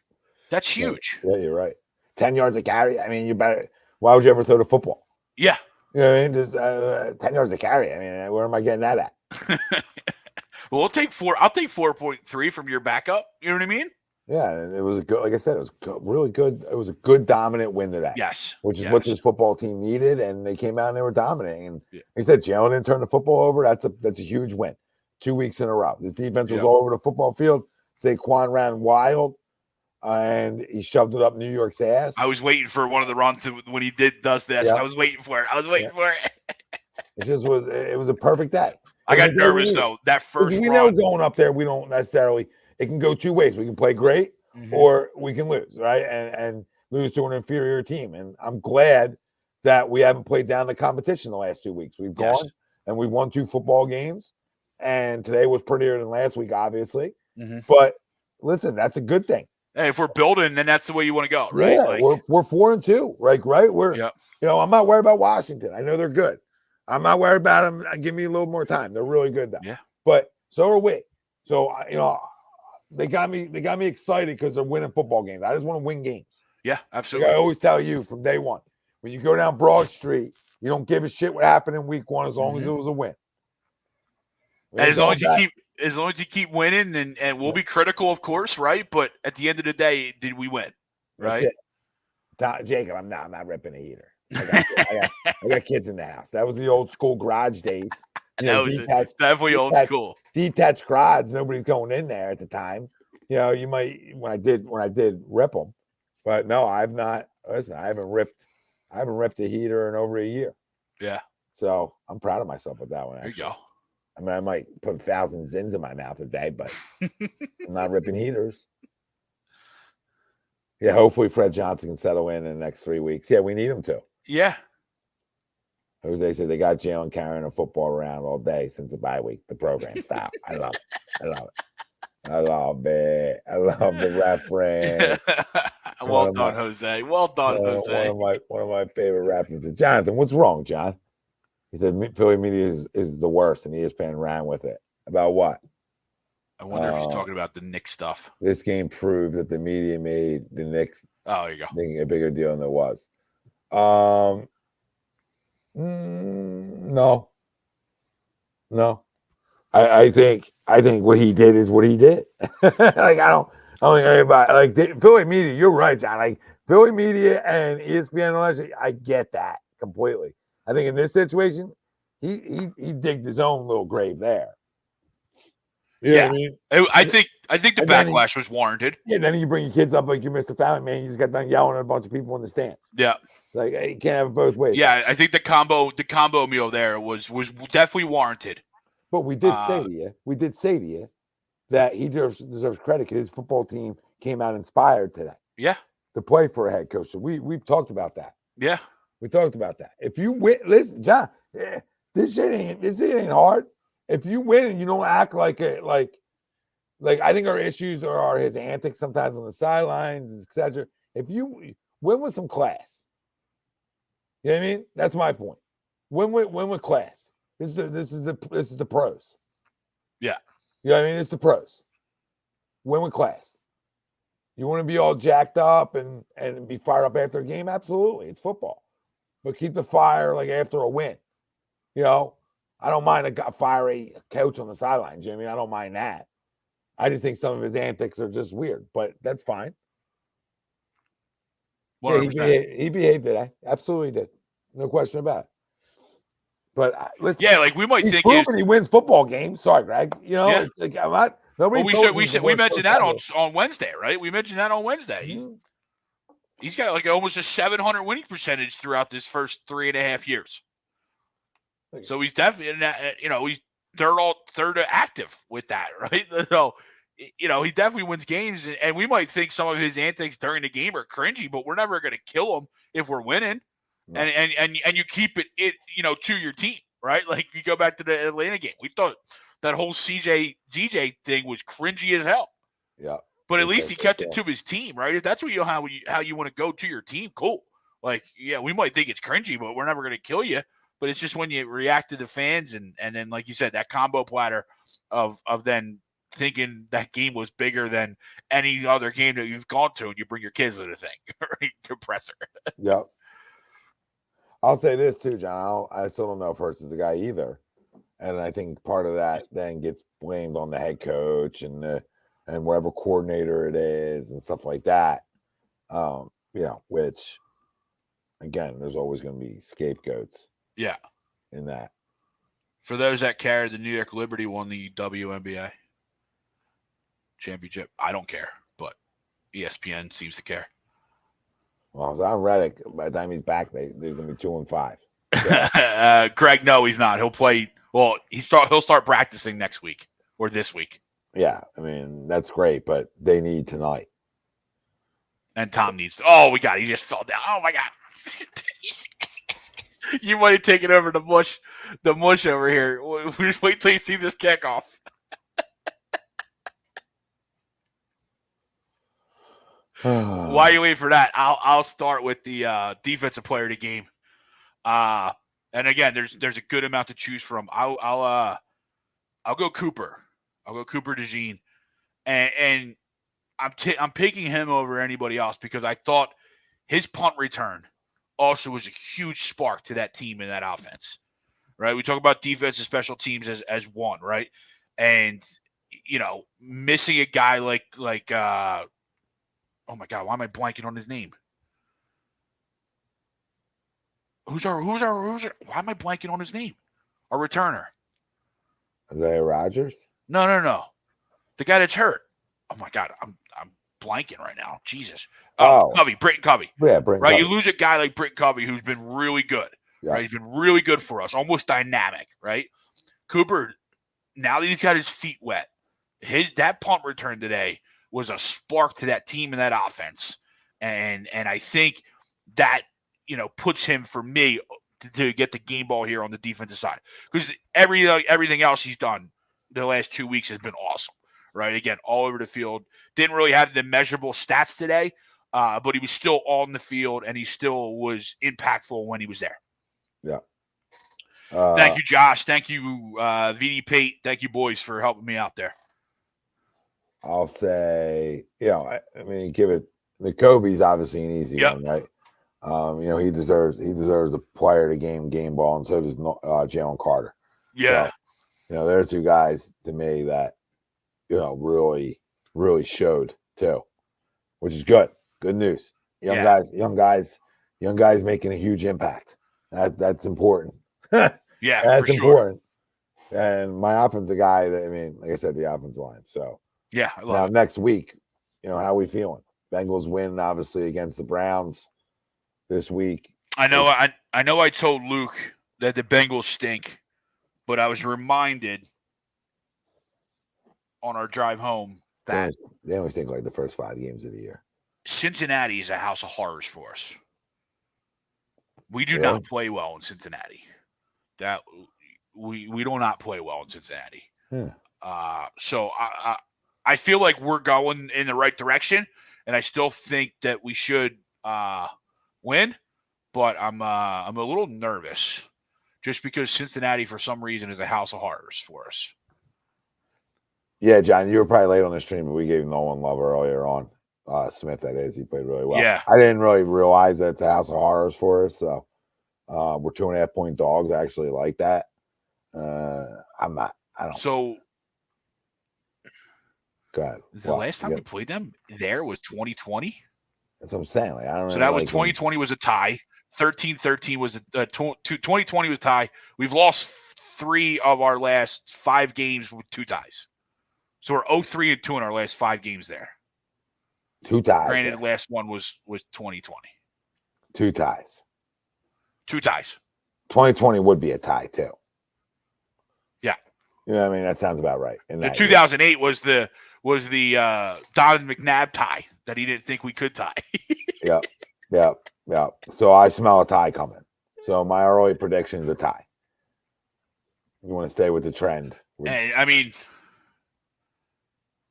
S3: That's huge.
S1: Yeah, you're right. 10 yards a carry. I mean, you better. Why would you ever throw the football?
S3: Yeah.
S1: You know what I mean? Just 10 yards a carry. I mean, where am I getting that at?
S3: Well, I'll take 4.3 from your backup. You know what I mean?
S1: Yeah, and it was a good. Like I said, it was really good. It was a good dominant win today.
S3: Yes,
S1: which is what this football team needed, and they came out and they were dominating. And like I said, Jalen didn't turn the football over. That's a huge win. 2 weeks in a row. This defense was all over the football field. Saquon ran wild. And he shoved it up New York's ass.
S3: I was waiting for one of the runs when he does this. Yeah. I was waiting for it.
S1: It was a perfect day.
S3: I got nervous though. That first
S1: we
S3: run.
S1: Know going up there, we don't necessarily. It can go two ways. We can play great, or we can lose, right? And lose to an inferior team. And I'm glad that we haven't played down the competition the last 2 weeks. We've gone and we won 2 football games, and today was prettier than last week, obviously. But listen, that's a good thing.
S3: Hey, if we're building, then that's the way you want to go, right?
S1: Yeah, we're 4-2, right? We're I'm not worried about Washington. I know they're good. I'm not worried about them. Give me a little more time. They're really good though.
S3: Yeah.
S1: But so are we. So they got me excited because they're winning football games. I just want to win games.
S3: Yeah, absolutely.
S1: Like I always tell you from day one, when you go down Broad Street, you don't give a shit what happened in week 1 as long as it was a win.
S3: And as long as you keep winning, and we'll be critical, of course, right? But at the end of the day, did we win? Right?
S1: Jacob, I'm not ripping a heater. I got kids in the house. That was the old school garage days.
S3: That was definitely old school.
S1: Detached garage. Nobody's going in there at the time. You might when I did rip them, but no, I've not. Listen, I haven't ripped a heater in over a year.
S3: Yeah.
S1: So I'm proud of myself with that one.
S3: There you go.
S1: I mean, I might put 1,000 zins in my mouth a day, but I'm not ripping heaters. Yeah, hopefully Fred Johnson can settle in the next 3 weeks. Yeah, we need him to.
S3: Yeah.
S1: Jose said they got Jalen carrying a football around all day since the bye week. The program style. I love it. I love the reference.
S3: Well done, Jose. Well done, Jose.
S1: One of my favorite references. Jonathan, what's wrong, John? He said Philly media is the worst, and ESPN ran with it. About what?
S3: I wonder if he's talking about the Knicks stuff.
S1: This game proved that the media made the Knicks
S3: there you go.
S1: a bigger deal than it was. No. I think what he did is what he did. I don't think anybody Philly media. You're right, John. Like Philly media and ESPN, I get that completely. I think in this situation, he digged his own little grave there. You know what I mean?
S3: I think the backlash was warranted.
S1: Yeah, then you bring your kids up like you missed the family, man. You just got done yelling at a bunch of people in the stands.
S3: Yeah.
S1: Like, hey, you can't have it both ways.
S3: Yeah, I think the combo meal there was definitely warranted.
S1: But we did say to you that he deserves credit because his football team came out inspired today.
S3: Yeah.
S1: to play for a head coach. So we've talked about that.
S3: Yeah.
S1: We talked about that. If you win, listen, John, this shit ain't hard. If you win and you don't act like I think our issues are his antics sometimes on the sidelines, etc. If you win with some class, you know what I mean? That's my point. Win with class. This is the pros.
S3: Yeah.
S1: You know what I mean? It's the pros. Win with class. You want to be all jacked up and be fired up after a game? Absolutely. It's football. But keep the fire like after a win. You know, I don't mind a fiery coach on the sidelines. You know what I mean? I don't mind that. I just think some of his antics are just weird, but that's fine.
S3: 100%.
S1: Yeah, he behaved today. Absolutely did. No question about it. But listen,
S3: yeah, like we might
S1: he's
S3: think
S1: proven he wins football games. Sorry, Greg. You know,
S3: Yeah.
S1: it's like I'm not. Nobody.
S3: Well, we mentioned that on Wednesday, right? We mentioned that on Wednesday.
S1: Mm-hmm.
S3: He's got like almost a 700 winning percentage throughout this first 3.5 years. So he's definitely, he's third active with that, right? So, he definitely wins games, and we might think some of his antics during the game are cringy, but we're never going to kill him if we're winning. No. And you keep it to your team, right? Like you go back to the Atlanta game. We thought that whole DJ thing was cringy as hell.
S1: Yeah.
S3: But at least he kept it to his team, right? If that's what how you want to go to your team, cool. Like, yeah, we might think it's cringy, but we're never going to kill you. But it's just when you react to the fans and then, like you said, that combo platter of then thinking that game was bigger than any other game that you've gone to, and you bring your kids to the thing, right? Compressor.
S1: Yep. I'll say this too, John. I still don't know if Hurts is the guy either, and I think part of that then gets blamed on the head coach and whatever coordinator it is and stuff like that. Which again, there's always going to be scapegoats.
S3: Yeah.
S1: In that.
S3: For those that care, the New York Liberty won the WNBA championship. I don't care, but ESPN seems to care.
S1: Well, so on Reddit, by the time he's back, they're going to be 2-5. So.
S3: Greg, no, he's not. He'll play. Well, he'll start practicing next week or this week.
S1: Yeah, I mean that's great, but they need tonight.
S3: And Tom needs to. Oh, he just fell down. Oh my God. You might have taken over the mush over here. Just wait till you see this kickoff. While you wait for that, I'll start with the defensive player of the game. And again, there's a good amount to choose from. I'll go Cooper. I'll go Cooper DeJean, and I'm picking him over anybody else because I thought his punt return also was a huge spark to that team and that offense, right? We talk about defense and special teams as one, right? And, missing a guy like oh my God, why am I blanking on his name? Why am I blanking on his name? Our returner.
S1: Isaiah Rodgers?
S3: No. The guy that's hurt. Oh my God, I'm blanking right now. Jesus. Britton Covey.
S1: Yeah, Britton
S3: right?
S1: Covey.
S3: You lose a guy like Britton Covey who's been really good. Yeah. Right? He's been really good for us, almost dynamic, right? Cooper, now that he's got his feet wet, that punt return today was a spark to that team and that offense. And I think that, puts him, for me, to get the game ball here on the defensive side. Because everything else he's done the last 2 weeks has been awesome. Right? Again, all over the field. Didn't really have the measurable stats today, but he was still on the field, and he still was impactful when he was there.
S1: Yeah.
S3: Thank you, Josh. Thank you, VD Pate. Thank you, boys, for helping me out there.
S1: I'll say, I mean, give it. The Kobe's obviously an easy one, right? He deserves a player to game ball, and so does Jalen Carter.
S3: Yeah.
S1: So, they're two guys to me that really, really showed too, which is good. Good news. Young guys making a huge impact. That's important.
S3: Yeah,
S1: that's
S3: for
S1: important. Sure. And my offensive guy, like I said, the offensive line. So
S3: yeah, I love it.
S1: Next week, how are we feeling? Bengals win obviously against the Browns this week.
S3: I know I told Luke that the Bengals stink, but I was reminded on our drive home that
S1: they always think like the first 5 games of the year.
S3: Cincinnati is a house of horrors for us. We do
S1: Really?
S3: not play well in Cincinnati. That we do not play well in Cincinnati. So I feel like we're going in the right direction, and I still think that we should win. But I'm a little nervous, just because Cincinnati for some reason is a house of horrors for us.
S1: Yeah, John, you were probably late on the stream, but we gave Nolan love earlier on. Smith, that is, he played really well.
S3: Yeah,
S1: I didn't really realize that it's a house of horrors for us. So we're 2.5-point dogs. I actually like that. I'm not. I don't.
S3: So
S1: Go ahead.
S3: the last time we played them there was 2020.
S1: That's what I'm saying. Like, I don't.
S3: So
S1: really
S3: that was
S1: like
S3: 2020 was a tie. 13-13 was 2020 was a tie. We've lost 3 of our last 5 games with 2 ties. So we're 0-3-2 in our last 5 games there.
S1: 2 ties.
S3: Granted, the last one was 2020.
S1: 2 ties.
S3: 2 ties.
S1: 2020 would be a tie too.
S3: Yeah.
S1: You know what I mean? That sounds about right. And
S3: the 2008 was the Donovan McNabb tie that he didn't think we could tie.
S1: Yep. So I smell a tie coming. So my early prediction is a tie. You want to stay with the trend?
S3: And I mean,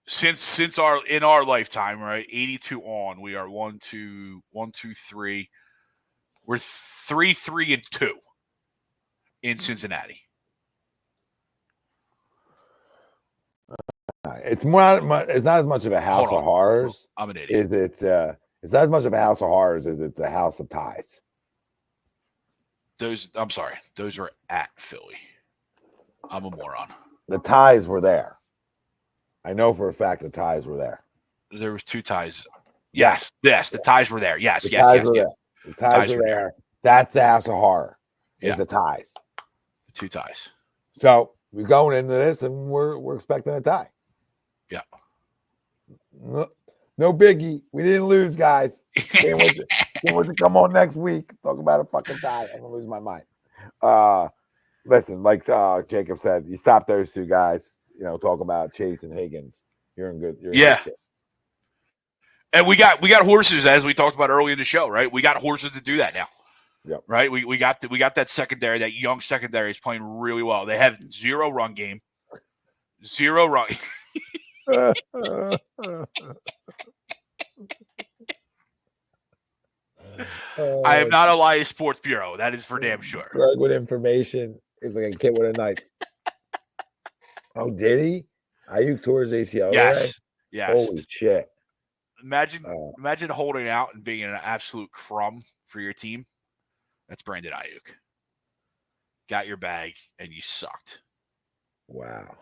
S3: since our lifetime, right, 82 on, we are 1-2, 1-2-3. We're 3-3-2 in Cincinnati.
S1: It's more. It's not as much of a house of horrors.
S3: I'm an idiot.
S1: It's not as much of a house of horrors as it's a house of ties.
S3: I'm sorry. Those were at Philly. I'm a moron.
S1: The ties were there. I know for a fact the ties were there.
S3: There was 2 ties. Yes, the ties were there. Yes.
S1: The ties were there. That's the house of horror. Is the ties.
S3: 2 ties.
S1: So we're going into this, and we're expecting a tie.
S3: Yeah.
S1: No biggie. We didn't lose, guys. Can't wait to come on next week. Talk about a fucking tie. I'm gonna lose my mind. Listen, like Jacob said, you stop those 2 guys. You know, talk about Chase and Higgins. You're in good. Good shape.
S3: And we got horses, as we talked about early in the show, right? We got horses to do that now.
S1: Yep.
S3: Right. We got that secondary. That young secondary is playing really well. They have 0 run game. 0 run. I am not Elias Sports Bureau. That is for damn sure.
S1: Drug with information is like a kid with a knife. Oh, did he? Ayuk tore his ACL.
S3: Yes.
S1: Today? Yes. Holy shit.
S3: Imagine holding out and being an absolute crumb for your team. That's Brandon Ayuk. Got your bag and you sucked.
S1: Wow.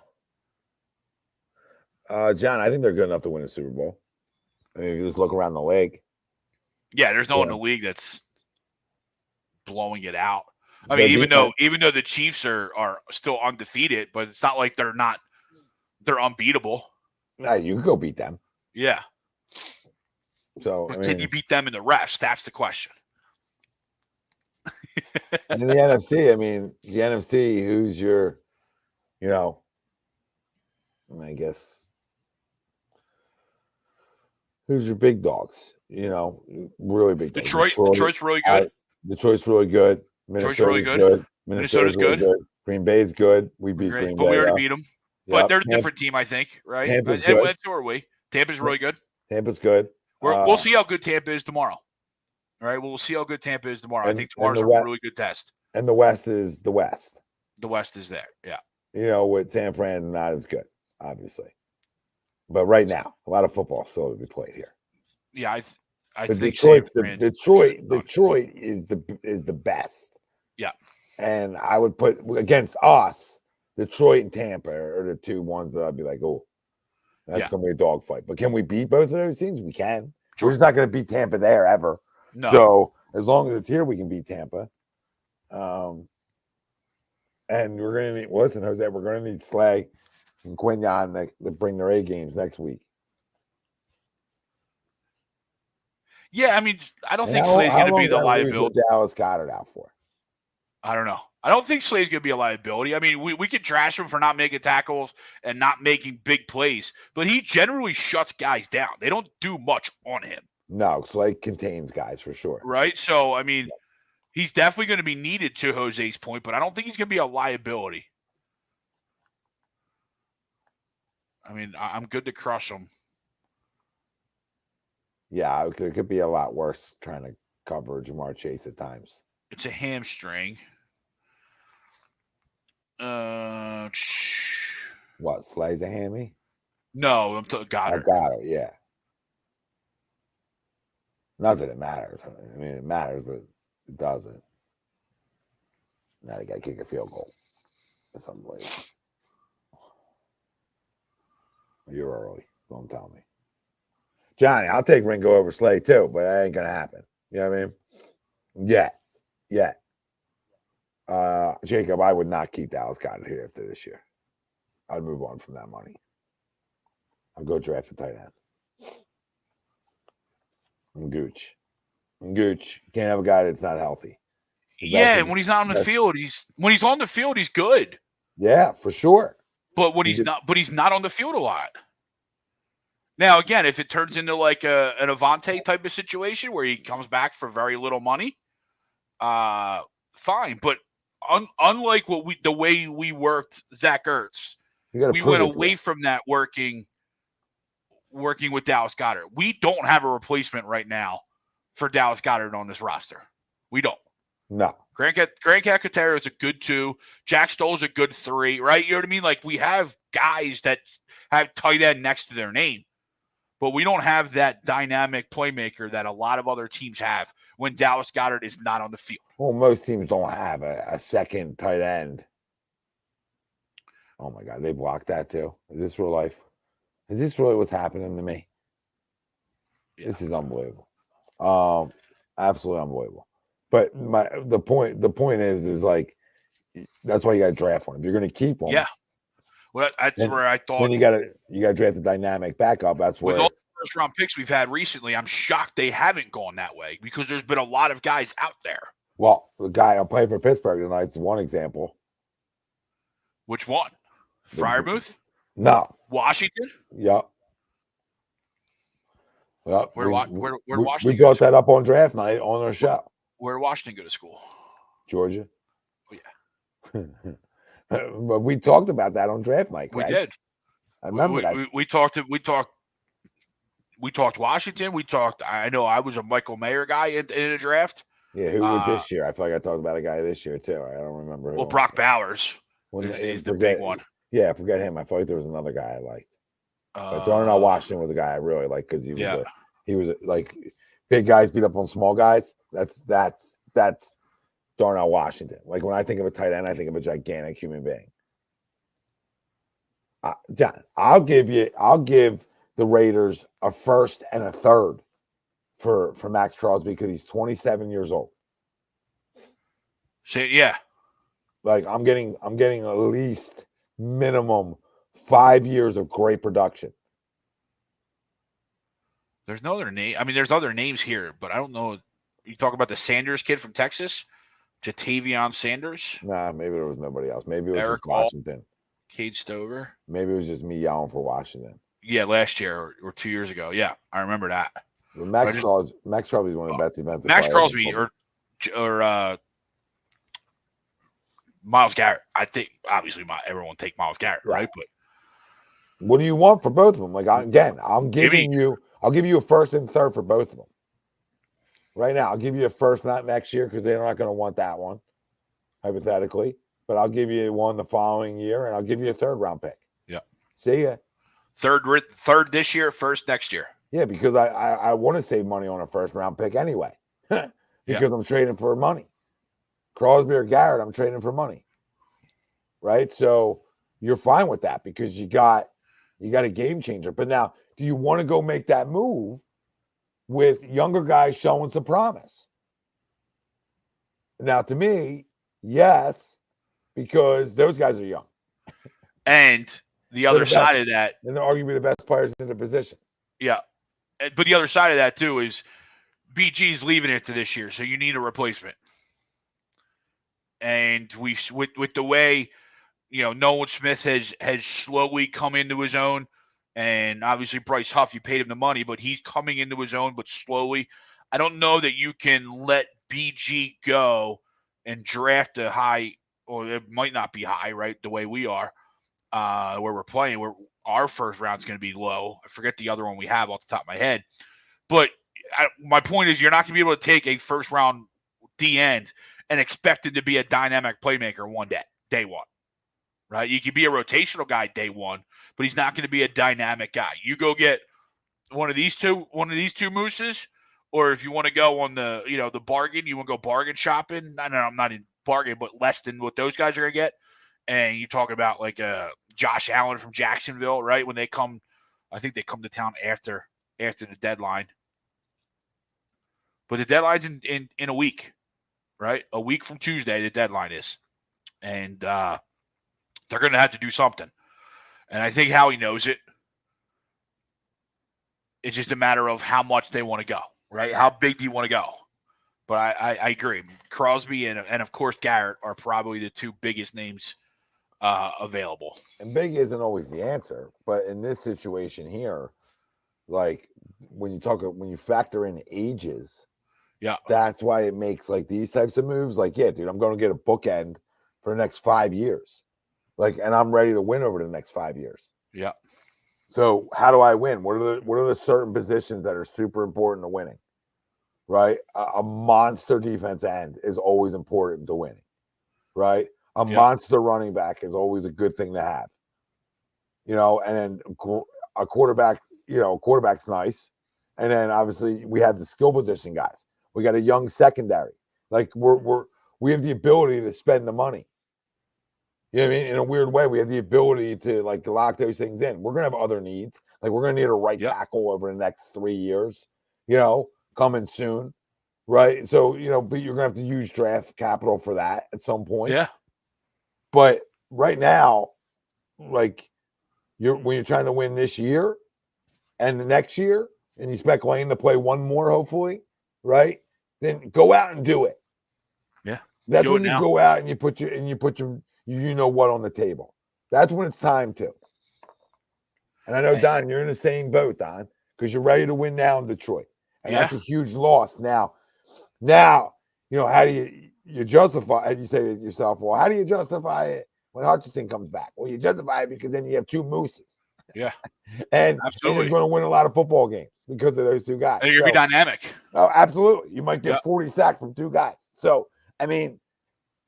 S1: John, I think they're good enough to win a Super Bowl. I mean, if you just look around the league.
S3: Yeah, there's no one in the league that's blowing it out. I mean, even though the Chiefs are still undefeated, but it's not like they're unbeatable.
S1: No, you can go beat them.
S3: Yeah.
S1: So
S3: but can you beat them in the refs? That's the question.
S1: And in the NFC, I mean, the NFC, who's your, I guess, who's your big dogs? Really big dogs.
S3: Detroit's really good.
S1: Detroit's really good.
S3: Minnesota's really good.
S1: Minnesota's good. Green Bay's good. We beat Green Bay.
S3: But we already beat them. But they're a different team, I think, right?
S1: Tampa's good.
S3: And so are we. Tampa's really good.
S1: Tampa's good.
S3: We'll see how good Tampa is tomorrow. All right, we'll see how good Tampa is tomorrow. I think tomorrow's a really good test.
S1: And the West is the West.
S3: The West is there, yeah.
S1: With San Fran, not as good, obviously. But right now, a lot of football still to be played here.
S3: Yeah, I think
S1: Detroit is the best.
S3: Yeah.
S1: And I would put against us, Detroit and Tampa are the 2 ones that I'd be like, oh, that's going to be a dogfight. But can we beat both of those teams? We can. Sure. We're just not going to beat Tampa there ever.
S3: No.
S1: So as long as it's here, we can beat Tampa. And we're going to need, listen, Jose, we're going to need Slay and Quinyon to bring their A games next week.
S3: Yeah, I mean, I don't think Slay's going to be the liability.
S1: Dallas Goedert out for?
S3: I don't know. I don't think Slay's going to be a liability. I mean, we could trash him for not making tackles and not making big plays, but he generally shuts guys down. They don't do much on him.
S1: No, Slay contains guys for sure.
S3: right? So, I mean, he's definitely going to be needed to Jose's point, but I don't think he's going to be a liability. I mean, I'm good to crush him.
S1: Yeah, it could be a lot worse trying to cover Jamar Chase at times.
S3: It's a hamstring.
S1: What, Slay's a hammy?
S3: No, I'm Goddard.
S1: I got it, yeah. Not that it matters. I mean, it matters, but it doesn't. Now they got to kick a field goal. That's unbelievable. You're early. Don't tell me. Johnny, I'll take Ringo over Slay too, but that ain't going to happen. You know what I mean? Yeah. Jacob, I would not keep Dallas Goedert here after this year. I'd move on from that money. I'll go draft a tight end. I'm Gooch. You can't have a guy that's not healthy.
S3: Yeah, when he's not on the field, when he's on the field, he's good.
S1: Yeah, for sure.
S3: But when he's not on the field a lot. Now, again, if it turns into like an Avante type of situation where he comes back for very little money, fine. But unlike the way we worked Zach Ertz, we went away from that working with Dallas Goedert. We don't have a replacement right now for Dallas Goedert on this roster. We don't.
S1: No.
S3: Grant Calcaterra is a good 2. Jack Stoll's a good 3, right? You know what I mean? Like, we have guys that have tight end next to their name, but we don't have that dynamic playmaker that a lot of other teams have when Dallas Goedert is not on the field.
S1: Well, most teams don't have a second tight end. Oh, my God. They blocked that, too. Is this real life? Is this really what's happening to me? Yeah. This is unbelievable. Absolutely unbelievable. But the point is like, that's why you got to draft one. If you're going to keep one,
S3: yeah. Well, that's where I thought.
S1: Then you got to draft a dynamic backup. That's where.
S3: With all the first round picks we've had recently, I'm shocked they haven't gone that way because there's been a lot of guys out there.
S1: Well, the guy I'm playing for Pittsburgh tonight is one example.
S3: Which one? Freiermuth?
S1: No.
S3: Washington?
S1: Yep.
S3: Where Washington?
S1: We brought that up on draft night on our show.
S3: Where did Washington go to school?
S1: Georgia.
S3: Oh, yeah.
S1: But we talked about that on draft night.
S3: We did.
S1: I remember that.
S3: We talked Washington. We talked. I know I was a Michael Mayer guy in a draft.
S1: Yeah, who was this year? I feel like I talked about a guy this year too. I don't remember.
S3: Well, Brock Bowers is the big one.
S1: Yeah, forget him. I feel like there was another guy I liked. But Darnell Washington was a guy I really liked because he was like big guys beat up on small guys. That's Darnell Washington. Like when I think of a tight end, I think of a gigantic human being. John, I'll give the Raiders a first and a third for Max Crosby because he's 27 years old.
S3: So yeah.
S1: Like I'm getting at least minimum 5 years of great production.
S3: There's no other name. I mean, there's other names here, but I don't know. You talk about the Sanders kid from Texas, Jatavion Sanders.
S1: Nah, maybe there was nobody else. Maybe it was
S3: Eric
S1: Washington.
S3: Cade Stover.
S1: Maybe it was just me yelling for Washington.
S3: Yeah, last year or 2 years ago. Yeah, I remember that.
S1: Well, Max Crosby is one of the best defensive
S3: Max
S1: players.
S3: Crosby or Myles Garrett. I think obviously everyone take Myles Garrett, right? But
S1: what do you want for both of them? Like I'll give you a first and third for both of them. Right now, I'll give you a first, not next year, because they're not going to want that one, hypothetically. But I'll give you one the following year, and I'll give you a third round pick.
S3: Yeah.
S1: See ya.
S3: Third this year, first next year.
S1: Yeah, because I want to save money on a first round pick anyway, because I'm trading for money. Crosby or Garrett, I'm trading for money. Right? So you're fine with that because you got a game changer. But now, do you want to go make that move with younger guys showing some promise? Now, to me, yes, because those guys are young.
S3: And the other side of that,
S1: and they're arguably the best players in the position.
S3: Yeah. But the other side of that, too, is BG's leaving it to this year, so you need a replacement. And with the way, Nolan Smith has slowly come into his own And obviously Bryce Huff, you paid him the money, but he's coming into his own, but slowly. I don't know that you can let BG go and draft a high, or it might not be high, right? The way we are, where we're playing, where our first round is going to be low. I forget the other one we have off the top of my head. But my point is, you're not going to be able to take a first round D end and expect it to be a dynamic playmaker day one, right? You could be a rotational guy day one, but he's not going to be a dynamic guy. You go get one of these two mooses, or if you want to go on the bargain, you want to go bargain shopping. No, I'm not in bargain, but less than what those guys are going to get. And you talk about like Josh Allen from Jacksonville, right? When they come, I think they come to town after the deadline. But the deadline's in a week, right? A week from Tuesday, the deadline is. And they're going to have to do something. And I think Howie knows it. It's just a matter of how much they want to go, right? How big do you want to go? But I agree. Crosby and of course Garrett are probably the two biggest names available.
S1: And big isn't always the answer, but in this situation here, like when you factor in ages,
S3: yeah,
S1: that's why it makes like these types of moves. Like, yeah, dude, I'm going to get a bookend for the next 5 years, like, and I'm ready to win over the next 5 years.
S3: Yeah.
S1: So how do I win? What are the certain positions that are super important to winning? Right, a monster defense end is always important to winning. Right, a monster running back is always a good thing to have. And then a quarterback. Quarterback's nice, and then obviously we have the skill position guys. We got a young secondary. Like we have the ability to spend the money. You know what I mean? In a weird way, we have the ability to like lock those things in. We're gonna have other needs. Like we're gonna need a right tackle over the next 3 years. Coming soon, right? So but you're gonna have to use draft capital for that at some point.
S3: Yeah.
S1: But right now, like when you're trying to win this year and the next year, and you expect Lane to play one more, hopefully, right? Then go out and do it.
S3: Yeah.
S1: That's when you go out and you put your what on the table. That's when it's time to. And I know, Don, you're in the same boat, Don, because you're ready to win now in Detroit. And that's a huge loss. Now, how do you justify it? You say to yourself, well, how do you justify it when Hutchinson comes back? Well, you justify it because then you have two mooses.
S3: Yeah.
S1: And
S3: absolutely,
S1: you're going to win a lot of football games because of those two guys.
S3: And you're going to be dynamic.
S1: Oh, absolutely. You might get 40 sacks from two guys. So, I mean,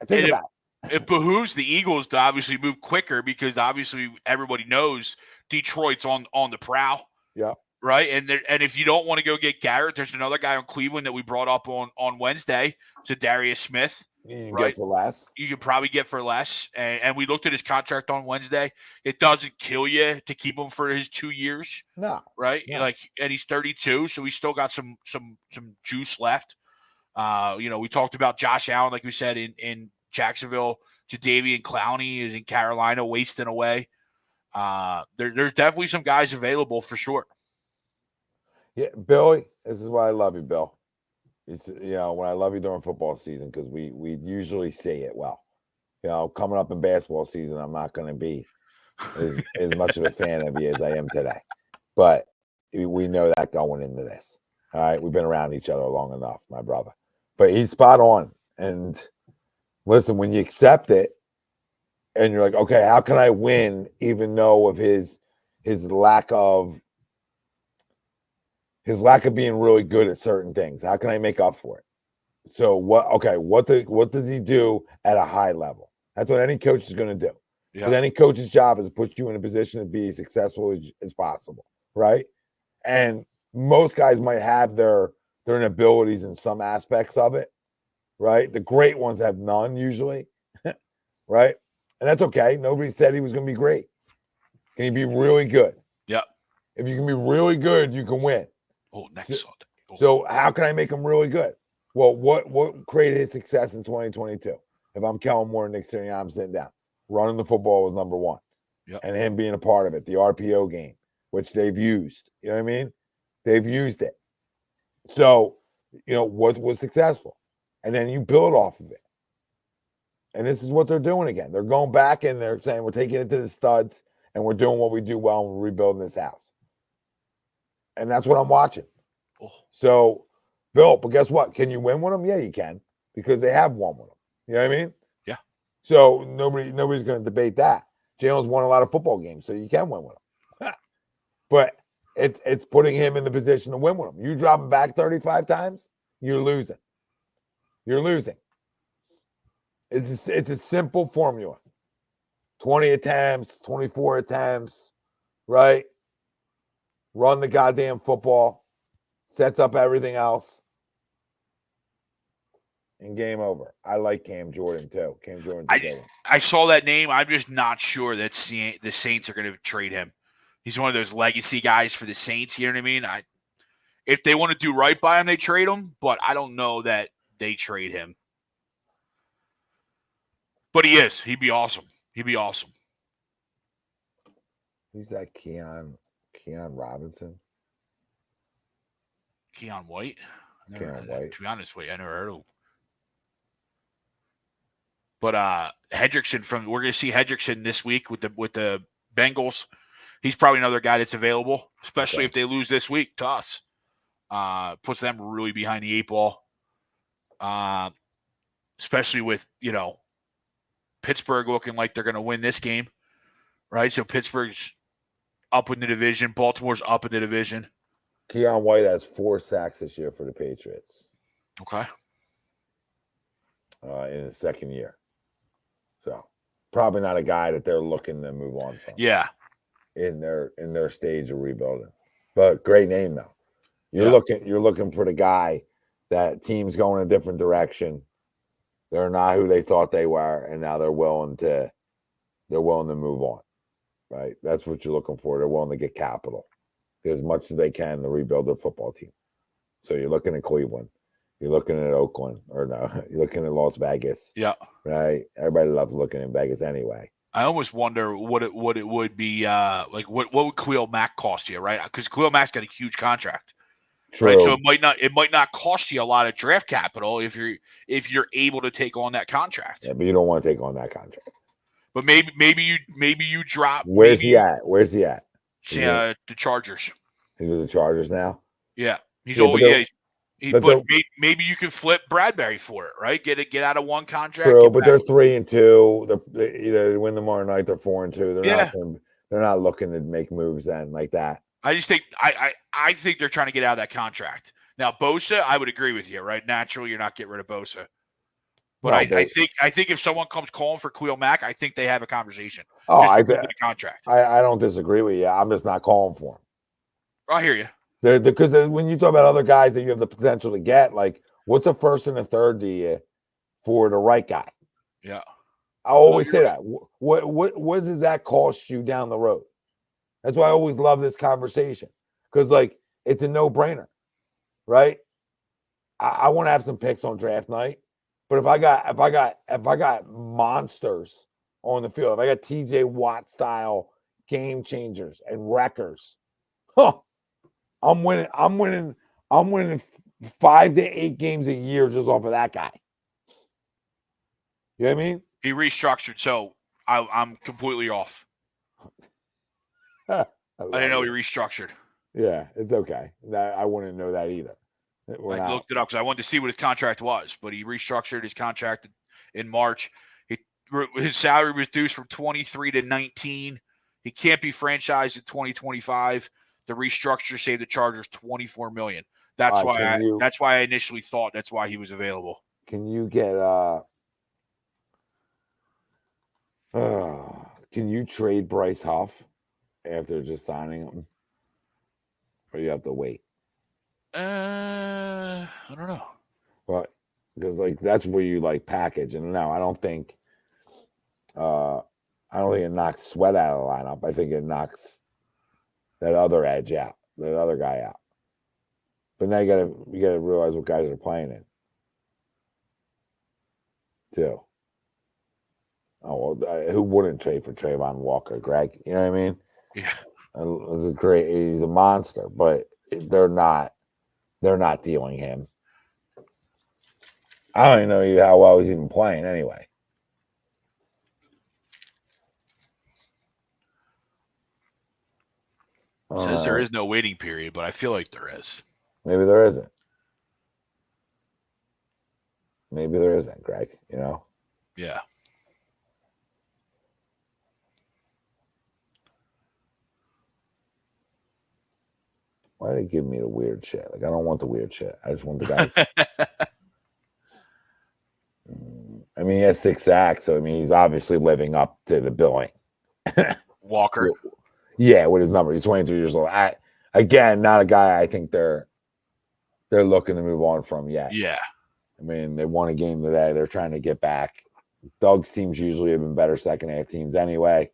S1: think about it.
S3: It behooves the Eagles to obviously move quicker because obviously everybody knows Detroit's on the prowl.
S1: Yeah.
S3: Right. And if you don't want to go get Garrett, there's another guy on Cleveland that we brought up on Wednesday. So Darius Smith.
S1: You can get for less.
S3: You could probably get for less. And we looked at his contract on Wednesday. It doesn't kill you to keep him for his 2 years.
S1: No.
S3: Right.
S1: No.
S3: Like, and he's 32, so he's still got some juice left. We talked about Josh Allen, like we said, in Jacksonville. Jadeveon Clowney is in Carolina wasting away. There's definitely some guys available for sure.
S1: Yeah, Billy, this is why I love you, Bill. It's when I love you during football season because we usually say it well. Coming up in basketball season, I'm not going to be as much of a fan of you as I am today. But we know that going into this. All right, we've been around each other long enough, my brother. But he's spot on. And listen, when you accept it, and you're like, okay, how can I win even though of his lack of being really good at certain things? How can I make up for it? So what does he do at a high level? That's what any coach is going to do. Because any coach's job is to put you in a position to be as successful as possible, right? And most guys might have their inabilities in some aspects of it, right? The great ones have none usually, right? And that's okay. Nobody said he was going to be great. Can he be really good?
S3: Yeah.
S1: If you can be really good, you can win.
S3: Oh, next Sunday.
S1: So how can I make him really good? Well, what created his success in 2022? If I'm Kellen Moore and Nick Sirianni, I'm sitting down. Running the football was number one.
S3: Yep.
S1: And him being a part of it. The RPO game, which they've used. You know what I mean? They've used it. So, what was successful? And then you build off of it. And this is what they're doing again. They're going back and they're saying we're taking it to the studs and we're doing what we do well, and we're rebuilding this house. And that's what I'm watching.
S3: Oh.
S1: So, Bill, but guess what? Can you win with them? Yeah, you can, because they have won with them. You know what I mean?
S3: Yeah.
S1: So nobody's going to debate that. Jalen's won a lot of football games, so you can win with him. But it's putting him in the position to win with him. You drop him back 35 times, you're losing. You're losing. It's a simple formula. 20 attempts, 24 attempts, right? Run the goddamn football, sets up everything else, and game over. I like Cam Jordan too. Cam Jordan's a good one.
S3: I saw that name. I'm just not sure that the Saints are going to trade him. He's one of those legacy guys for the Saints. You know what I mean? If they want to do right by him, they trade him. But I don't know that they trade him. But he is. He'd be awesome. He'd be awesome.
S1: Who's that? Keon Robinson?
S3: Keon White?
S1: Keon White.
S3: To be honest with you, I never heard of him. But Hendrickson we're going to see Hendrickson this week with the Bengals. He's probably another guy that's available, especially if they lose this week to us. Puts them really behind the eight ball. Especially with, Pittsburgh looking like they're going to win this game, right? So Pittsburgh's up in the division. Baltimore's up in the division.
S1: Keon White has 4 sacks this year for the Patriots.
S3: Okay.
S1: In his second year. So probably not a guy that they're looking to move on from.
S3: Yeah.
S1: In their stage of rebuilding. But great name though. You're looking for the guy that team's going a different direction. They're not who they thought they were, and now they're willing to move on. Right? That's what you're looking for. They're willing to get capital. Get as much as they can to rebuild their football team. So you're looking at Cleveland. You're looking at Oakland, or no, you're looking at Las Vegas.
S3: Yeah.
S1: Right? Everybody loves looking in Vegas anyway.
S3: I almost wonder what it would be like. What would Khalil Mack cost you, right? Because Khalil Mack's got a huge contract,
S1: True.
S3: right? So it might not cost you a lot of draft capital if you're able to take on that contract.
S1: Yeah, but you don't want to take on that contract.
S3: But maybe you drop.
S1: Where's he at?
S3: The Chargers.
S1: He's with the Chargers now.
S3: Yeah, he's
S1: Yeah,
S3: old.
S1: but
S3: maybe you could flip Bradbury for it, right? Get out of one contract.
S1: True, but they're 3-2. They win tomorrow night. They're 4-2. They're not looking to make moves then like that.
S3: I just think I think they're trying to get out of that contract. Now Bosa, I would agree with you, right? Naturally, you're not getting rid of Bosa. But I think if someone comes calling for Khalil Mack, I think they have a conversation. The contract.
S1: I don't disagree with you. I'm just not calling for him.
S3: I hear you.
S1: Because when you talk about other guys that you have the potential to get, like what's a first and a third to you for the right guy?
S3: Yeah,
S1: I always say that. What does that cost you down the road? That's why I always love this conversation, because like it's a no-brainer, right? I want to have some picks on draft night, but if I got monsters on the field, if I got TJ Watt style game changers and wreckers, I'm winning 5 to 8 games a year just off of that guy. You know what I mean?
S3: He restructured, so I'm completely off. I didn't know he restructured.
S1: Yeah, it's okay. I wouldn't know that either.
S3: I looked it up because I wanted to see what his contract was, but he restructured his contract in March. His salary reduced from 23 to 19. He can't be franchised in 2025. The restructure saved the Chargers $24 million. That's why I initially thought that's why he was available.
S1: Can you get can you trade Bryce Huff after just signing him? Or you have to wait?
S3: I don't know.
S1: Well, because like that's where you like package. And no, I don't think it knocks Sweat out of the lineup. I think it knocks that other edge out, that other guy out. But now you gotta realize what guys are playing in, too. Oh well, who wouldn't trade for Trayvon Walker, Greg? You know what I mean?
S3: Yeah,
S1: he's a monster, but they're not dealing him. I don't even know how well he's even playing anyway.
S3: Says there is no waiting period, but I feel like there is.
S1: Maybe there isn't. Maybe there isn't, Greg. You know?
S3: Yeah.
S1: Why do they give me the weird shit? Like, I don't want the weird shit. I just want the guys. I mean, he has 6 sacks, so I mean, he's obviously living up to the billing.
S3: Walker.
S1: Yeah, with his number. He's 23 years old. Again, not a guy I think they're looking to move on from yet.
S3: Yeah.
S1: I mean, they won a game today. They're trying to get back. Doug's teams usually have been better second half teams anyway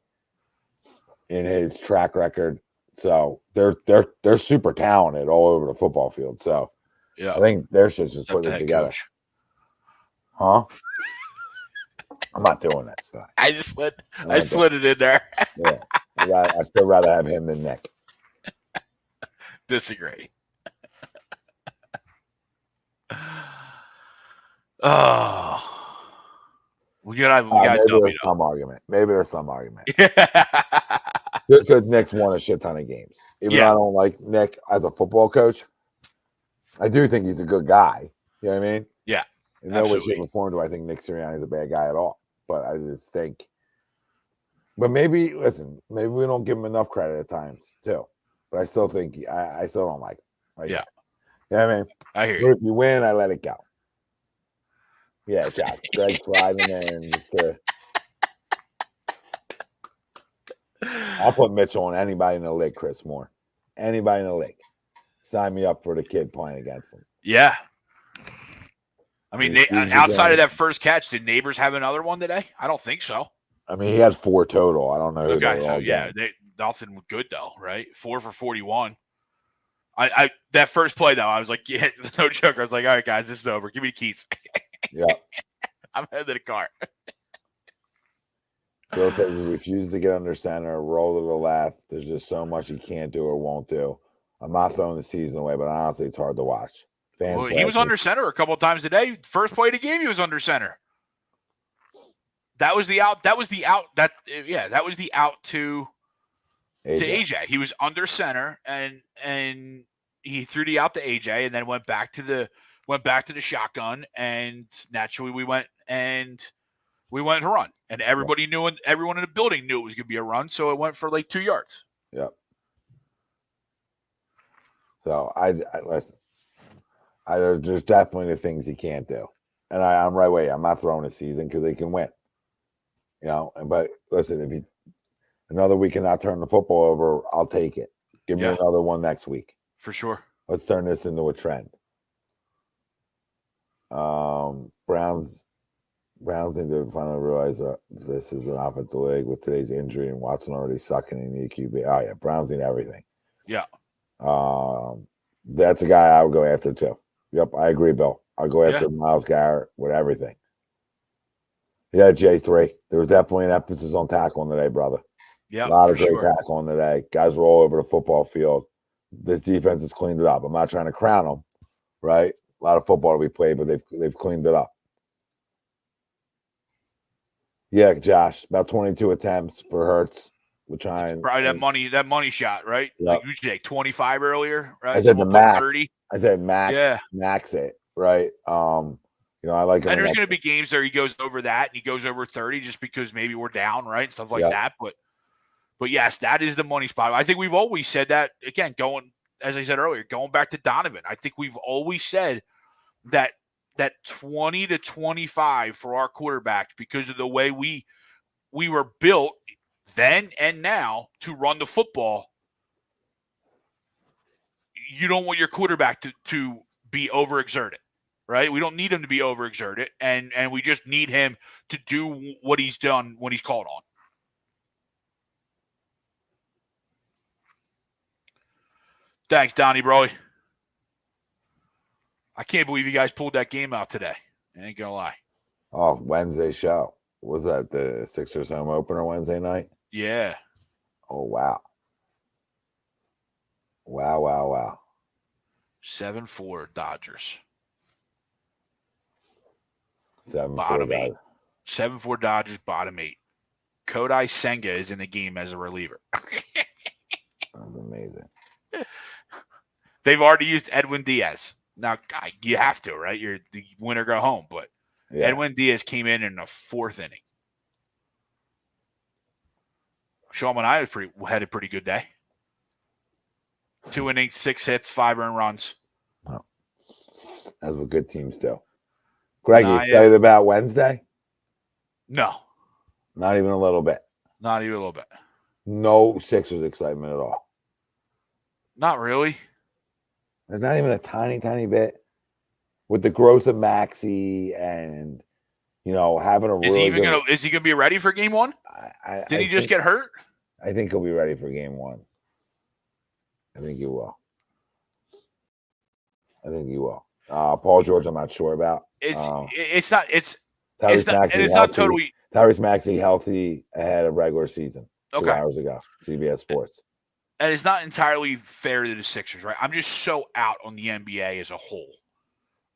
S1: in his track record. So they're super talented all over the football field. So
S3: yeah,
S1: I think they're just putting it together.
S3: Coach.
S1: Huh? I'm not doing that stuff.
S3: I slid it in there.
S1: Yeah. I'd still rather have him than Nick.
S3: Disagree. Oh. We got
S1: maybe there's some argument. Maybe there's some argument. Just because Nick's won a shit ton of games. Even though I don't like Nick as a football coach, I do think he's a good guy. You know what I mean?
S3: Yeah.
S1: In no way, shape, or form do I think Nick Sirianni is a bad guy at all. But I just think. But maybe, listen, maybe we don't give him enough credit at times, too. But I still think, I still don't like him.
S3: Yeah.
S1: You know what I mean?
S3: I hear
S1: you. If you win, I let it go. Yeah, Josh. Greg sliding in. I'll put Mitchell on anybody in the league, Chris Moore. Anybody in the league. Sign me up for the kid playing against him.
S3: Yeah. I mean, outside of that first catch, did Neighbors have another one today? I don't think so.
S1: I mean, he had 4 total. I don't know.
S3: Okay, so yeah, nothing good though, right? 4 for 41. I that first play though, I was like, yeah, no joke. I was like, all right, guys, this is over. Give me the keys.
S1: Yeah,
S3: I'm headed to the car.
S1: Bill says he refuses to get under center, roll to the left. There's just so much he can't do or won't do. I'm not throwing the season away, but honestly, it's hard to watch.
S3: Well, he was under center a couple of times today. First play of the game, he was under center. That was the out. That was the out. That was the out to AJ. He was under center, and he threw the out to AJ, and then went back to the shotgun, and naturally we went to run, and everybody knew, and everyone in the building knew it was going to be a run, so it went for like 2 yards.
S1: Yep. So I listen. There's definitely the things he can't do, and I'm right away. I'm not throwing a season because they can win. You know, but listen, if another week cannot turn the football over, I'll take it. Give me another one next week.
S3: For sure.
S1: Let's turn this into a trend. Browns need to finally realize that this is an offensive league with today's injury and Watson already sucking in the QB. Oh yeah, Browns need everything.
S3: Yeah.
S1: That's a guy I would go after too. Yep, I agree, Bill. I'll go after Myles Garrett with everything. Yeah, J3. There was definitely an emphasis on tackling today, brother.
S3: Yeah,
S1: a lot of great tackling today. Guys were all over the football field. This defense has cleaned it up. I'm not trying to crown them, right? A lot of football to be played, but they've cleaned it up. Yeah, Josh, about 22 attempts for Hurts. We're trying.
S3: Probably that money shot, right?
S1: Yep.
S3: Like you take 25 earlier, right?
S1: I said the max.
S3: 30.
S1: I said max. Yeah. Max it, right? You know, I like.
S3: And there's going to be games there he goes over that and he goes over 30 just because maybe we're down, right? Stuff like that. But yes, that is the money spot. I think we've always said that, again, as I said earlier, going back to Donovan, I think we've always said that 20 to 25 for our quarterback because of the way we were built then and now to run the football. You don't want your quarterback to be overexerted, right? We don't need him to be overexerted, and we just need him to do what he's done when he's called on. Thanks, Donnie Broy. I can't believe you guys pulled that game out today. I ain't gonna lie.
S1: Oh, Wednesday show. Was that the Sixers home opener Wednesday night?
S3: Yeah.
S1: Oh, wow. Wow.
S3: 7-4 Dodgers.
S1: 7-4
S3: bottom 8. 7-4 Dodgers, bottom 8. Kodai Senga is in the game as a reliever.
S1: That's amazing.
S3: They've already used Edwin Diaz. Now, God, you have to, right? You're the winner go home. But Edwin Diaz came in the fourth inning. Sean and I had a pretty good day. 2 innings, 6 hits, 5 earned runs.
S1: Wow. That's what good teams do. Greg, you excited about Wednesday?
S3: No.
S1: Not even a little bit.
S3: Not even a little bit.
S1: No Sixers excitement at all.
S3: Not really.
S1: There's not even a tiny, tiny bit. With the growth of Maxey and, having a
S3: is
S1: really
S3: he gonna be ready for game one? Did he just get hurt?
S1: I think he'll be ready for game one. I think he will. Paul George, I'm not sure about.
S3: It's not totally.
S1: Tyrese Maxey healthy ahead of regular season.
S3: Okay.
S1: 2 hours ago, CBS Sports.
S3: And it's not entirely fair to the Sixers, right? I'm just so out on the NBA as a whole,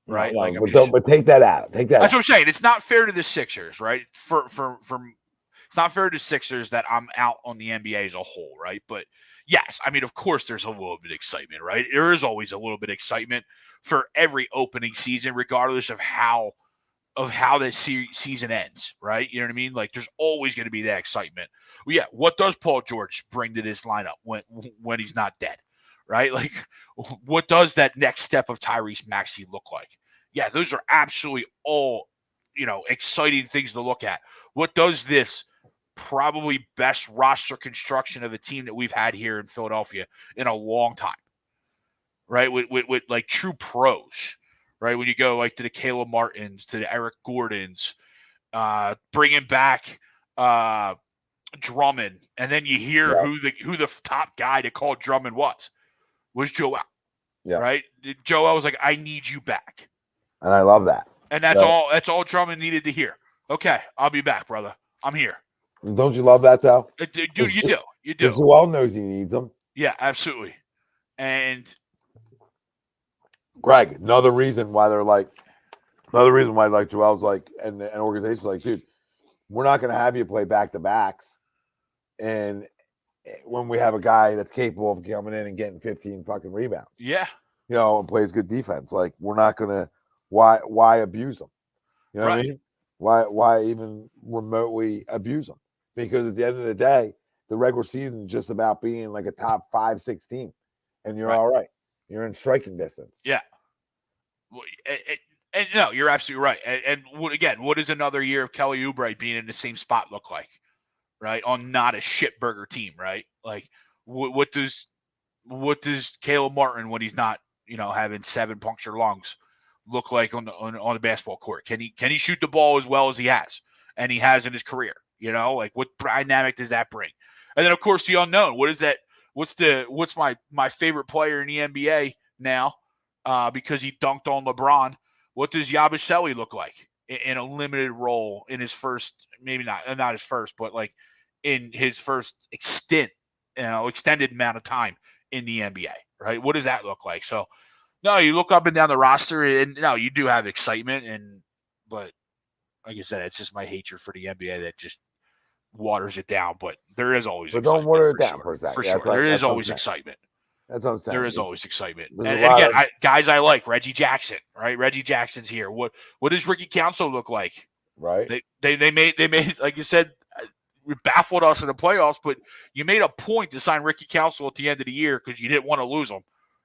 S3: right?
S1: No, but take that out. That's
S3: what I'm saying. It's not fair to the Sixers, right? It's not fair to the Sixers that I'm out on the NBA as a whole, right? But yes, I mean, of course, there's a little bit of excitement, right? There is always a little bit of excitement for every opening season, regardless of how the season ends, right? You know what I mean? Like, there's always going to be that excitement. Well, yeah, what does Paul George bring to this lineup when he's not dead, right? Like, what does that next step of Tyrese Maxey look like? Yeah, those are absolutely all, exciting things to look at. What does this probably best roster construction of a team that we've had here in Philadelphia in a long time, right? With like true pros, right? When you go like to the Caleb Martins, to the Eric Gordons, bringing back Drummond, and then you hear who the top guy to call Drummond was Joel.
S1: Yeah.
S3: Right? Joel was like, I need you back.
S1: And I love that.
S3: And that's all Drummond needed to hear. Okay, I'll be back, brother. I'm here.
S1: Don't you love that, though?
S3: Dude, you do. You do.
S1: Joel knows he needs them.
S3: Yeah, absolutely. And
S1: Greg, another reason why Joel's like, and the organization's like, dude, we're not going to have you play back-to-backs. And when we have a guy that's capable of coming in and getting 15 fucking rebounds.
S3: Yeah.
S1: And plays good defense. Like, we're not going to, why abuse them? You know what I mean? Why even remotely abuse them? Because at the end of the day, the regular season is just about being like a top 5-6 team. And you're all right. You're in striking distance.
S3: Yeah. And no, you're absolutely right. And what does another year of Kelly Oubre being in the same spot look like? Right? On not a shitburger team, right? Like, what does Caleb Martin, when he's not, having 7 punctured lungs, look like on the basketball court? Can he shoot the ball as well as he has, and he has in his career? Like, what dynamic does that bring? And then, of course, the unknown. What is that? What's my favorite player in the NBA now? Because he dunked on LeBron. What does Yabusele look like in a limited role in his first, maybe not his first, but like in his first extended amount of time in the NBA, right? What does that look like? So, no, you look up and down the roster, and no, you do have excitement, but like I said, it's just my hatred for the NBA that just waters it down. But there is always excitement.
S1: Don't water it down
S3: for
S1: sure.
S3: Right. There is always excitement.
S1: That's what I'm saying.
S3: There is always excitement. And again, guys I like, Reggie Jackson, right? Reggie Jackson's here. What does Ricky Council look like?
S1: Right.
S3: They made, like you said, baffled us in the playoffs, but you made a point to sign Ricky Council at the end of the year because you didn't want to lose him.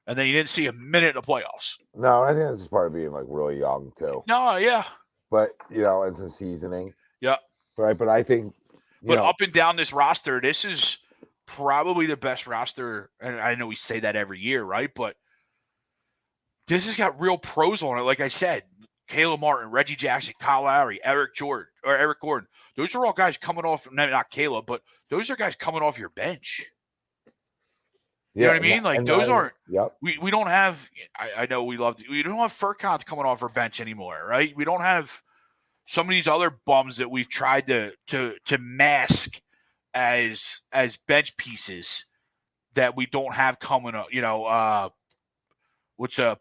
S3: And then you didn't see a minute in the playoffs.
S1: No, I think that's just part of being like really young too.
S3: No, yeah.
S1: But and some seasoning.
S3: Yeah.
S1: Right. But I think
S3: up and down this roster, this is probably the best roster, and I know we say that every year, right? But this has got real pros on it. Like I said, Caleb Martin, Reggie Jackson, Kyle Lowry, Eric Gordon. Those are all guys coming off, not Caleb, but those are guys coming off your bench. You know what I mean? Like, those aren't.
S1: Yep.
S3: We don't have. I know we don't have Furcons coming off our bench anymore, right? We don't have some of these other bums that we've tried to mask as bench pieces that we don't have coming up.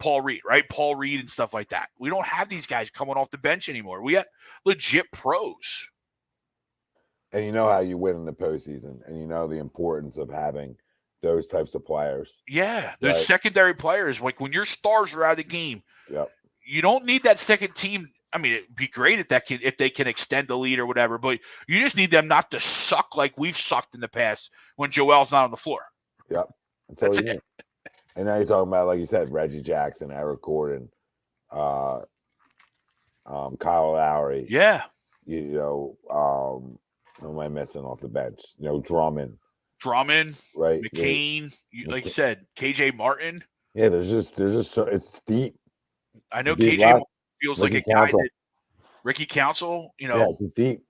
S3: Paul Reed, right? Paul Reed and stuff like that. We don't have these guys coming off the bench anymore. We got legit pros.
S1: And you know how you win in the postseason, and you know the importance of having those types of players.
S3: Yeah, those secondary players. Like when your stars are out of the game, you don't need that second team. I mean, it'd be great if they can extend the lead or whatever, but you just need them not to suck like we've sucked in the past when Joel's not on the floor.
S1: Yep.
S3: That's it.
S1: And now you're talking about, like you said, Reggie Jackson, Eric Gordon, Kyle Lowry.
S3: Yeah.
S1: Who am I missing off the bench? Drummond,
S3: right? McCain, like you said, KJ Martin.
S1: Yeah, there's just it's deep.
S3: I know KJ feels like a guy that Ricky Council,
S1: yeah, it's deep.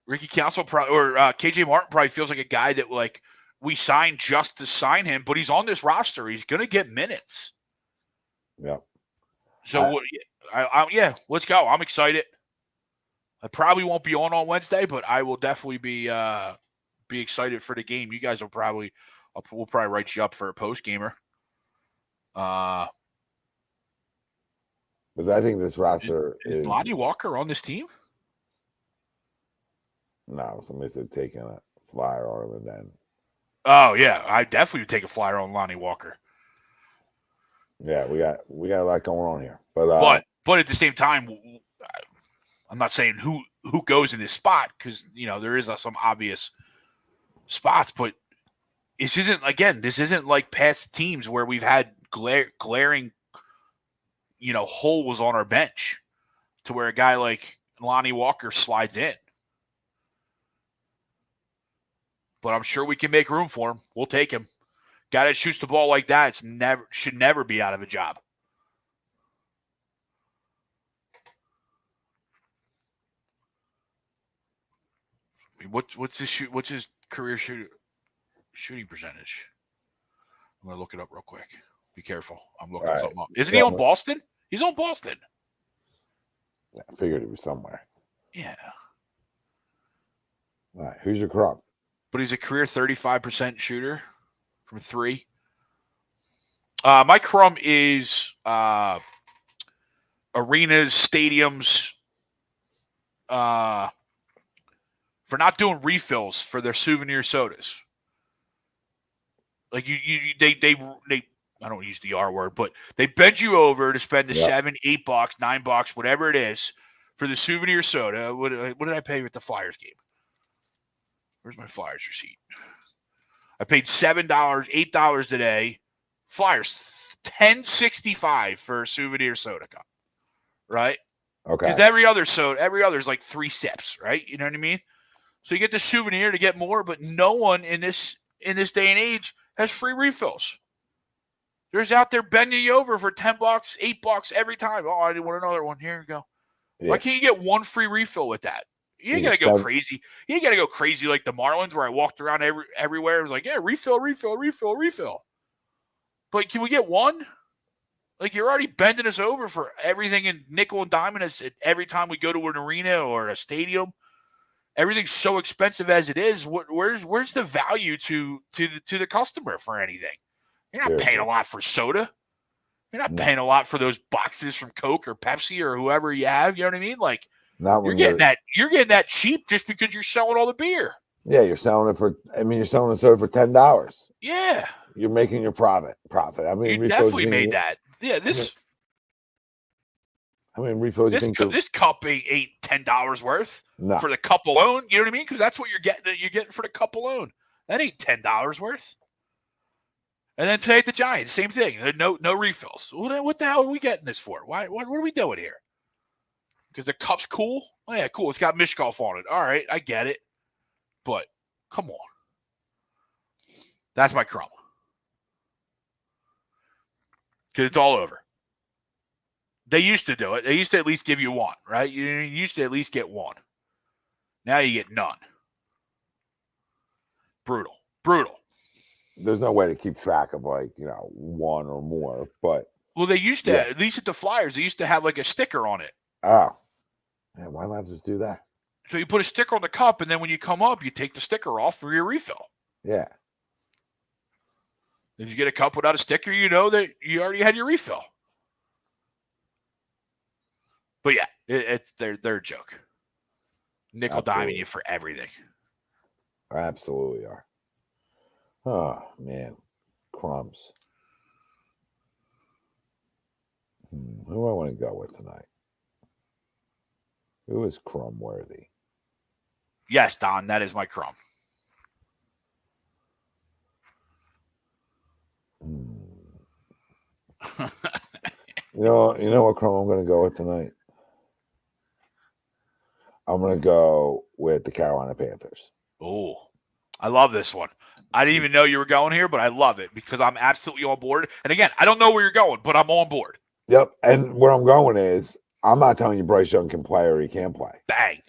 S3: Ricky Council or KJ Martin probably feels like a guy that like we signed just to sign him, but he's on this roster. He's gonna get minutes.
S1: Yeah.
S3: So let's go. I'm excited. I probably won't be on Wednesday, but I will definitely be excited for the game. You guys we'll probably write you up for a post gamer.
S1: But I think this roster
S3: is Lonnie Walker on this team?
S1: No, somebody said taking a flyer on him and then.
S3: Oh yeah, I definitely would take a flyer on Lonnie Walker.
S1: Yeah, we got a lot going on here, but
S3: at the same time, I'm not saying who goes in this spot because there is some obvious spots, but this isn't like past teams where we've had glaring holes on our bench to where a guy like Lonnie Walker slides in. But I'm sure we can make room for him. We'll take him. Guy that shoots the ball like that should never be out of a job. I mean, what's his career shooting percentage? I'm gonna look it up real quick. Be careful. I'm looking something up. Isn't he on Boston? He's on Boston.
S1: I figured he was somewhere.
S3: Yeah.
S1: All right. Who's your Crumb?
S3: But he's a career 35% shooter from 3. My Crumb is arenas, stadiums, for not doing refills for their souvenir sodas. Like they I don't use the R word, but they bend you over to spend the $7, $8, $9, whatever it is, for the souvenir soda. What did I pay at the Flyers game? Where's my Flyers receipt? I paid $7, $8 today. Flyers $10.65 for a souvenir soda cup, right?
S1: Okay.
S3: Because every other is like 3 sips, right? You know what I mean? So you get the souvenir to get more, but no one in this day and age has free refills. There's out there bending you over for $10, $8 every time. Oh, I didn't want another one. Here we go. Yeah. Why can't you get one free refill with that? You ain't got to go crazy. You ain't got to go crazy like the Marlins where I walked around everywhere. It was like, yeah, refill. But can we get one? Like, you're already bending us over for everything in nickel and diamond us every time we go to an arena or a stadium. Everything's so expensive as it is. Where's the value to the customer for anything? You're not paying a lot for soda. You're not paying a lot for those boxes from Coke or Pepsi or whoever you have. You know what I mean? Like, you're getting that cheap just because you're selling all the beer.
S1: Yeah, you're selling it for. I mean, you're selling the soda for $10.
S3: Yeah,
S1: you're making your profit. I mean,
S3: you definitely made that. Yeah,
S1: refills.
S3: This cup ain't $10 worth for the cup alone. You know what I mean? Because that's what you're getting. You're getting for the cup alone. That ain't $10 worth. And then today at the Giants, same thing. No refills. What the hell are we getting this for? Why? What are we doing here? Because the cup's cool? Oh, yeah, cool. It's got Mishkov on it. All right, I get it. But, come on. That's my Crumb. Because it's all over. They used to do it. They used to at least give you one, right? You used to at least get one. Now you get none. Brutal.
S1: There's no way to keep track of, one or more, but...
S3: Well, they used to, at least at the Flyers, they used to have, a sticker on it.
S1: Oh. Man, why not just do that?
S3: So you put a sticker on the cup, and then when you come up, you take the sticker off for your refill.
S1: Yeah.
S3: If you get a cup without a sticker, you know that you already had your refill. But yeah, they're a joke. Nickel diming you for everything.
S1: Absolutely are. Oh man. crumbs. Who do I want to go with tonight? Who is crumb worthy?
S3: Yes, Don, that is my crumb.
S1: You know what crumb I'm going to go with tonight? I'm going to go with the Carolina Panthers.
S3: Oh, I love this one. I didn't even know you were going here, but I love it because I'm absolutely on board. And again, I don't know where you're going, but I'm on board.
S1: Yep. And where I'm going is, I'm not telling you Bryce Young can play or he can't play.
S3: Bang.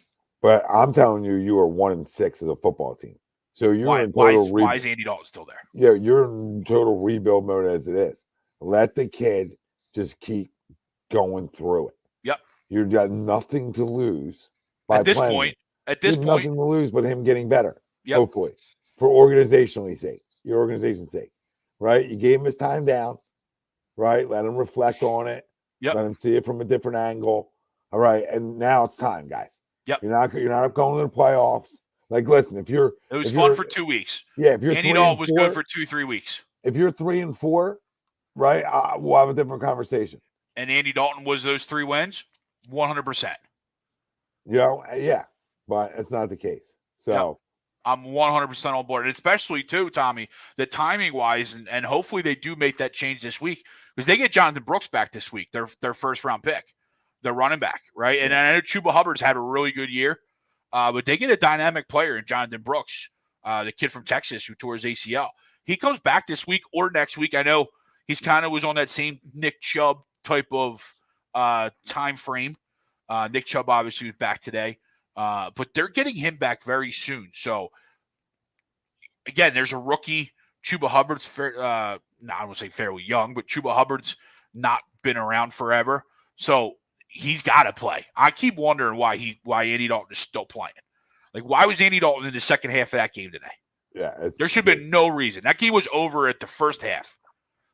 S1: But I'm telling you, you are 1-6 as a football team. So you're in
S3: why
S1: total
S3: why is Andy Dalton still there?
S1: Yeah, you're in total rebuild mode as it is. Let the kid just keep going through it.
S3: Yep.
S1: You've got nothing to lose
S3: at this point.
S1: Nothing to lose but him getting better.
S3: Yep.
S1: Hopefully, for your organization's sake, right? You gave him his time down, right? Let him reflect on it.
S3: Yep.
S1: Let him see it from a different angle. All right, and now it's time, guys.
S3: Yep.
S1: You're not going to the playoffs. Like, listen, it
S3: was fun for 2 weeks.
S1: Yeah, if you're
S3: Andy Dalton was good for 2-3 weeks.
S1: If you're 3-4, right, we'll have a different conversation.
S3: And Andy Dalton was those 3 wins, 100%.
S1: Yeah, but it's not the case. So
S3: yep. I'm 100% on board, and especially too, Tommy, the timing wise, and hopefully they do make that change this week because they get Jonathan Brooks back this week, their first round pick, their running back, right? And I know Chuba Hubbard's had a really good year, but they get a dynamic player in Jonathan Brooks, the kid from Texas who tore his ACL. He comes back this week or next week. I know he's kind of was on that same Nick Chubb type of time frame. Nick Chubb obviously was back today. But they're getting him back very soon. So, again, there's a rookie. Chuba Hubbard's, I won't say fairly young, but Chuba Hubbard's not been around forever. So, he's got to play. I keep wondering why Andy Dalton is still playing. Like, why was Andy Dalton in the second half of that game today?
S1: Yeah,
S3: there should have been no reason. That game was over at the first half.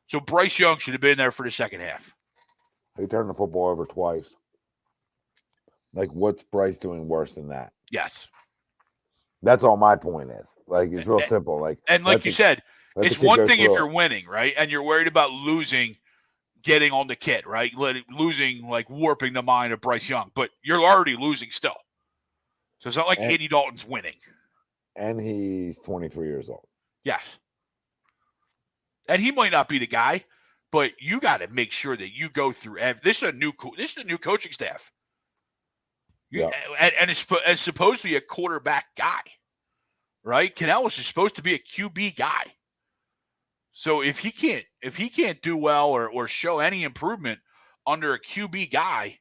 S3: So, Bryce Young should have been there for the second half.
S1: He turned the football over twice. Like, what's Bryce doing worse than that?
S3: Yes.
S1: That's all my point is. Like, it's real simple. Like
S3: you said, it's one thing if you're winning, right? And you're worried about losing, getting on the kid, right? Losing, like, warping the mind of Bryce Young. But you're already losing still. So it's not like Andy Dalton's winning.
S1: And he's 23 years old.
S3: Yes. And he might not be the guy, but you got to make sure that you go through this is a new coaching staff.
S1: Yeah.
S3: And it's supposed to be a quarterback guy, right? Canellis is supposed to be a QB guy. So if he can't do well or show any improvement under a QB guy,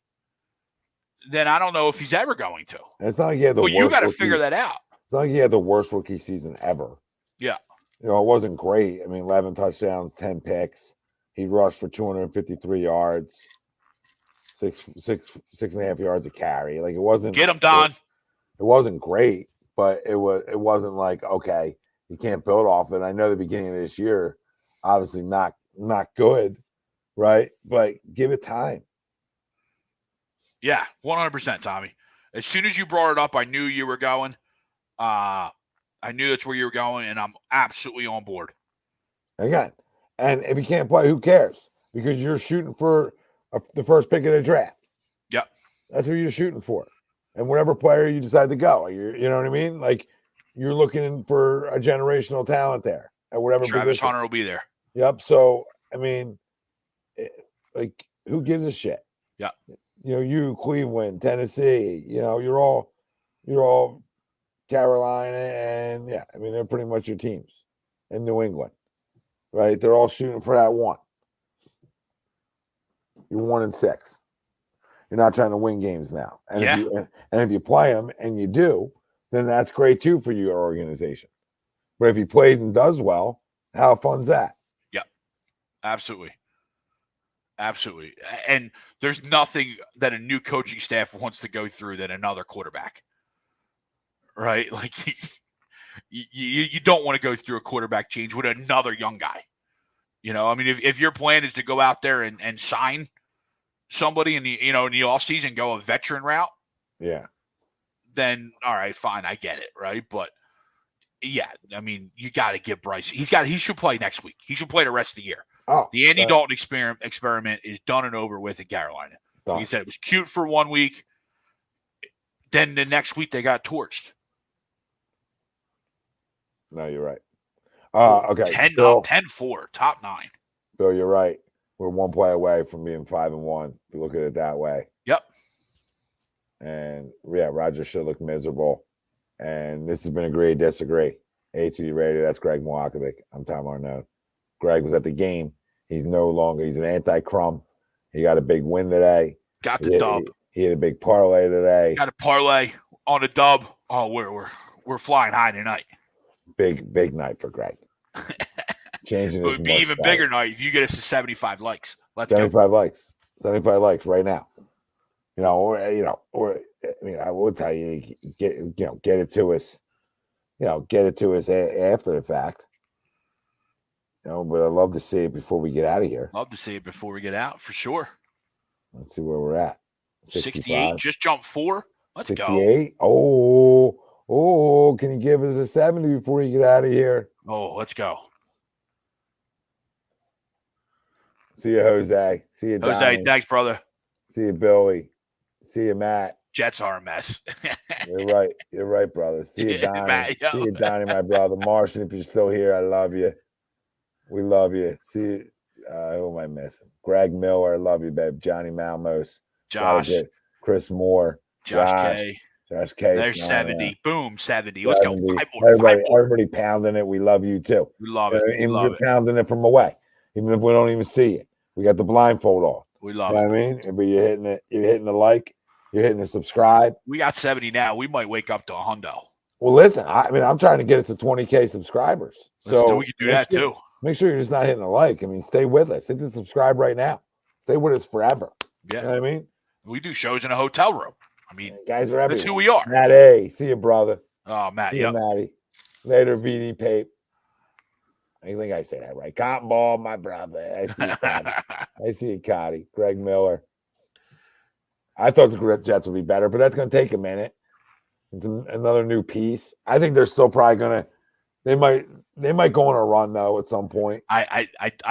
S3: then I don't know if he's ever going to.
S1: It's not like he had the worst.
S3: You got to figure that out.
S1: It's not like he had the worst rookie season ever.
S3: Yeah.
S1: It wasn't great. I mean, 11 touchdowns, 10 picks. He rushed for 253 yards. Six and a half yards a carry. Like, it wasn't.
S3: Get him, Don.
S1: It wasn't great, but it wasn't like, okay, you can't build off it. I know the beginning of this year, obviously not good, right? But give it time.
S3: Yeah, 100%, Tommy. As soon as you brought it up, I knew you were going. I knew that's where you were going, and I'm absolutely on board.
S1: Again, and if you can't play, who cares? Because you're shooting for the first pick of the draft.
S3: Yep.
S1: That's who you're shooting for. And whatever player you decide to go, you know what I mean? Like, you're looking for a generational talent there at whatever
S3: Travis
S1: position.
S3: Hunter will be there.
S1: Yep. So, I mean, like, who gives a shit?
S3: Yeah.
S1: You, Cleveland, Tennessee, you're all Carolina, and yeah, I mean, they're pretty much your teams in New England, right? They're all shooting for that one. You're 1-6. You're not trying to win games now. And if you play them and you do, then that's great too for your organization. But if he plays and does well, how fun's that?
S3: Yeah, absolutely. Absolutely. And there's nothing that a new coaching staff wants to go through than another quarterback, right? Like, you don't want to go through a quarterback change with another young guy. I mean, if your plan is to go out there and sign somebody in the offseason, go a veteran route,
S1: yeah,
S3: then all right, fine, I get it, right? But Yeah, I mean, you got to give Bryce. He should play next week. He should play the rest of the year.
S1: Oh,
S3: the Andy Dalton experiment is done and over with in Carolina. Like you said, it was cute for 1 week. Then the next week they got torched.
S1: No, you're right. Okay.
S3: 10-4, top 9.
S1: Bill, you're right. We're one play away from being 5-1. If you look at it that way.
S3: Yep.
S1: And yeah, Roger should look miserable. And this has been Agree, Disagree. ATD Radio. That's Greg Milwakovic. I'm Tom Arnone. Greg was at the game. He's no longer. He's an anti-Crumb. He got a big win today.
S3: Got the dub.
S1: He had a big parlay today.
S3: Got a parlay on a dub. Oh, we're flying high tonight.
S1: Big night for Greg. Changing.
S3: It would be even bigger night if you get us to 75 likes. Let's
S1: 75 likes. 75 likes right now. Or I mean, I will tell you, get it to us. Get it to us after the fact. But I'd love to see it before we get out of here.
S3: Love to see it before we get out, for sure.
S1: Let's see where we're at.
S3: 68, just jump 4. Let's
S1: 68?
S3: go.
S1: Oh, can you give us a 70 before you get out of here?
S3: Oh, let's go.
S1: See you, Jose. See you,
S3: Jose.
S1: Donnie.
S3: Thanks, brother.
S1: See you, Billy. See you, Matt.
S3: Jets are a mess.
S1: You're right. You're right, brother. See you, Donnie.
S3: Matt,
S1: see you, Donnie, my brother. Martian, if you're still here, I love you. We love you. See you. Who am I missing? Greg Miller, I love you, babe. Johnny Malmos.
S3: Josh.
S1: Chris Moore.
S3: Josh K.
S1: Josh K.
S3: There's 70. Boom, 70. Let's go. 5 more.
S1: Everybody pounding it. We love you, too.
S3: We love it.
S1: Even if you're pounding it from away. Even if we don't even see it. We got the blindfold off.
S3: We love
S1: it. I mean, but you're hitting it. You're hitting the like. You're hitting the subscribe.
S3: We got 70 now. We might wake up to 100.
S1: Well, listen. I'm trying to get us to 20K subscribers. So
S3: we can do that too.
S1: Make sure you're just not hitting the like. I mean, stay with us. Hit the subscribe right now. Stay with us forever.
S3: Yeah.
S1: You know what I mean?
S3: We do shows in a hotel room. I mean,
S1: guys are everywhere.
S3: That's who we are.
S1: Matt A. See you, brother.
S3: Oh, Matt.
S1: See you, Matty. Later, VD Pape. I think I say that right. Cotton Ball, my brother. I see you, Cotty. I see you, Cotty. Greg Miller. I thought the Jets would be better, but that's going to take a minute. It's another new piece. I think they're still probably going to. They might go on a run though at some point.
S3: I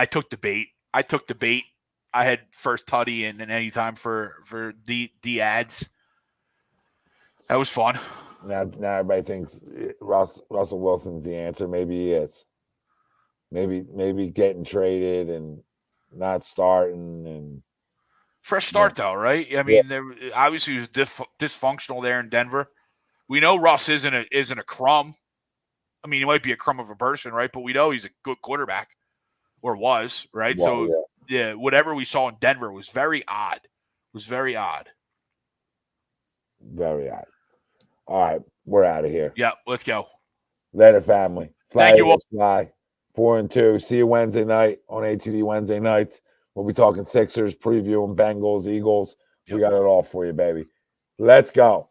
S3: took the bait. I had first tutty and any time for the ads. That was fun.
S1: Now everybody thinks Russell Wilson's the answer. Maybe he is. Maybe getting traded and not starting and
S3: fresh start though, right? I mean, there obviously was dysfunctional there in Denver. We know Russ isn't a crumb. I mean, he might be a crumb of a person, right? But we know he's a good quarterback, or was, right?
S1: Well,
S3: so yeah, whatever we saw in Denver was very odd. Very odd.
S1: Very odd. All right, we're out of here.
S3: Yeah, let's go.
S1: Later, family.
S3: Thank you all.
S1: Fly. 4-2. See you Wednesday night on ATD Wednesday nights. We'll be talking Sixers, previewing Bengals, Eagles. Yep. We got it all for you, baby. Let's go.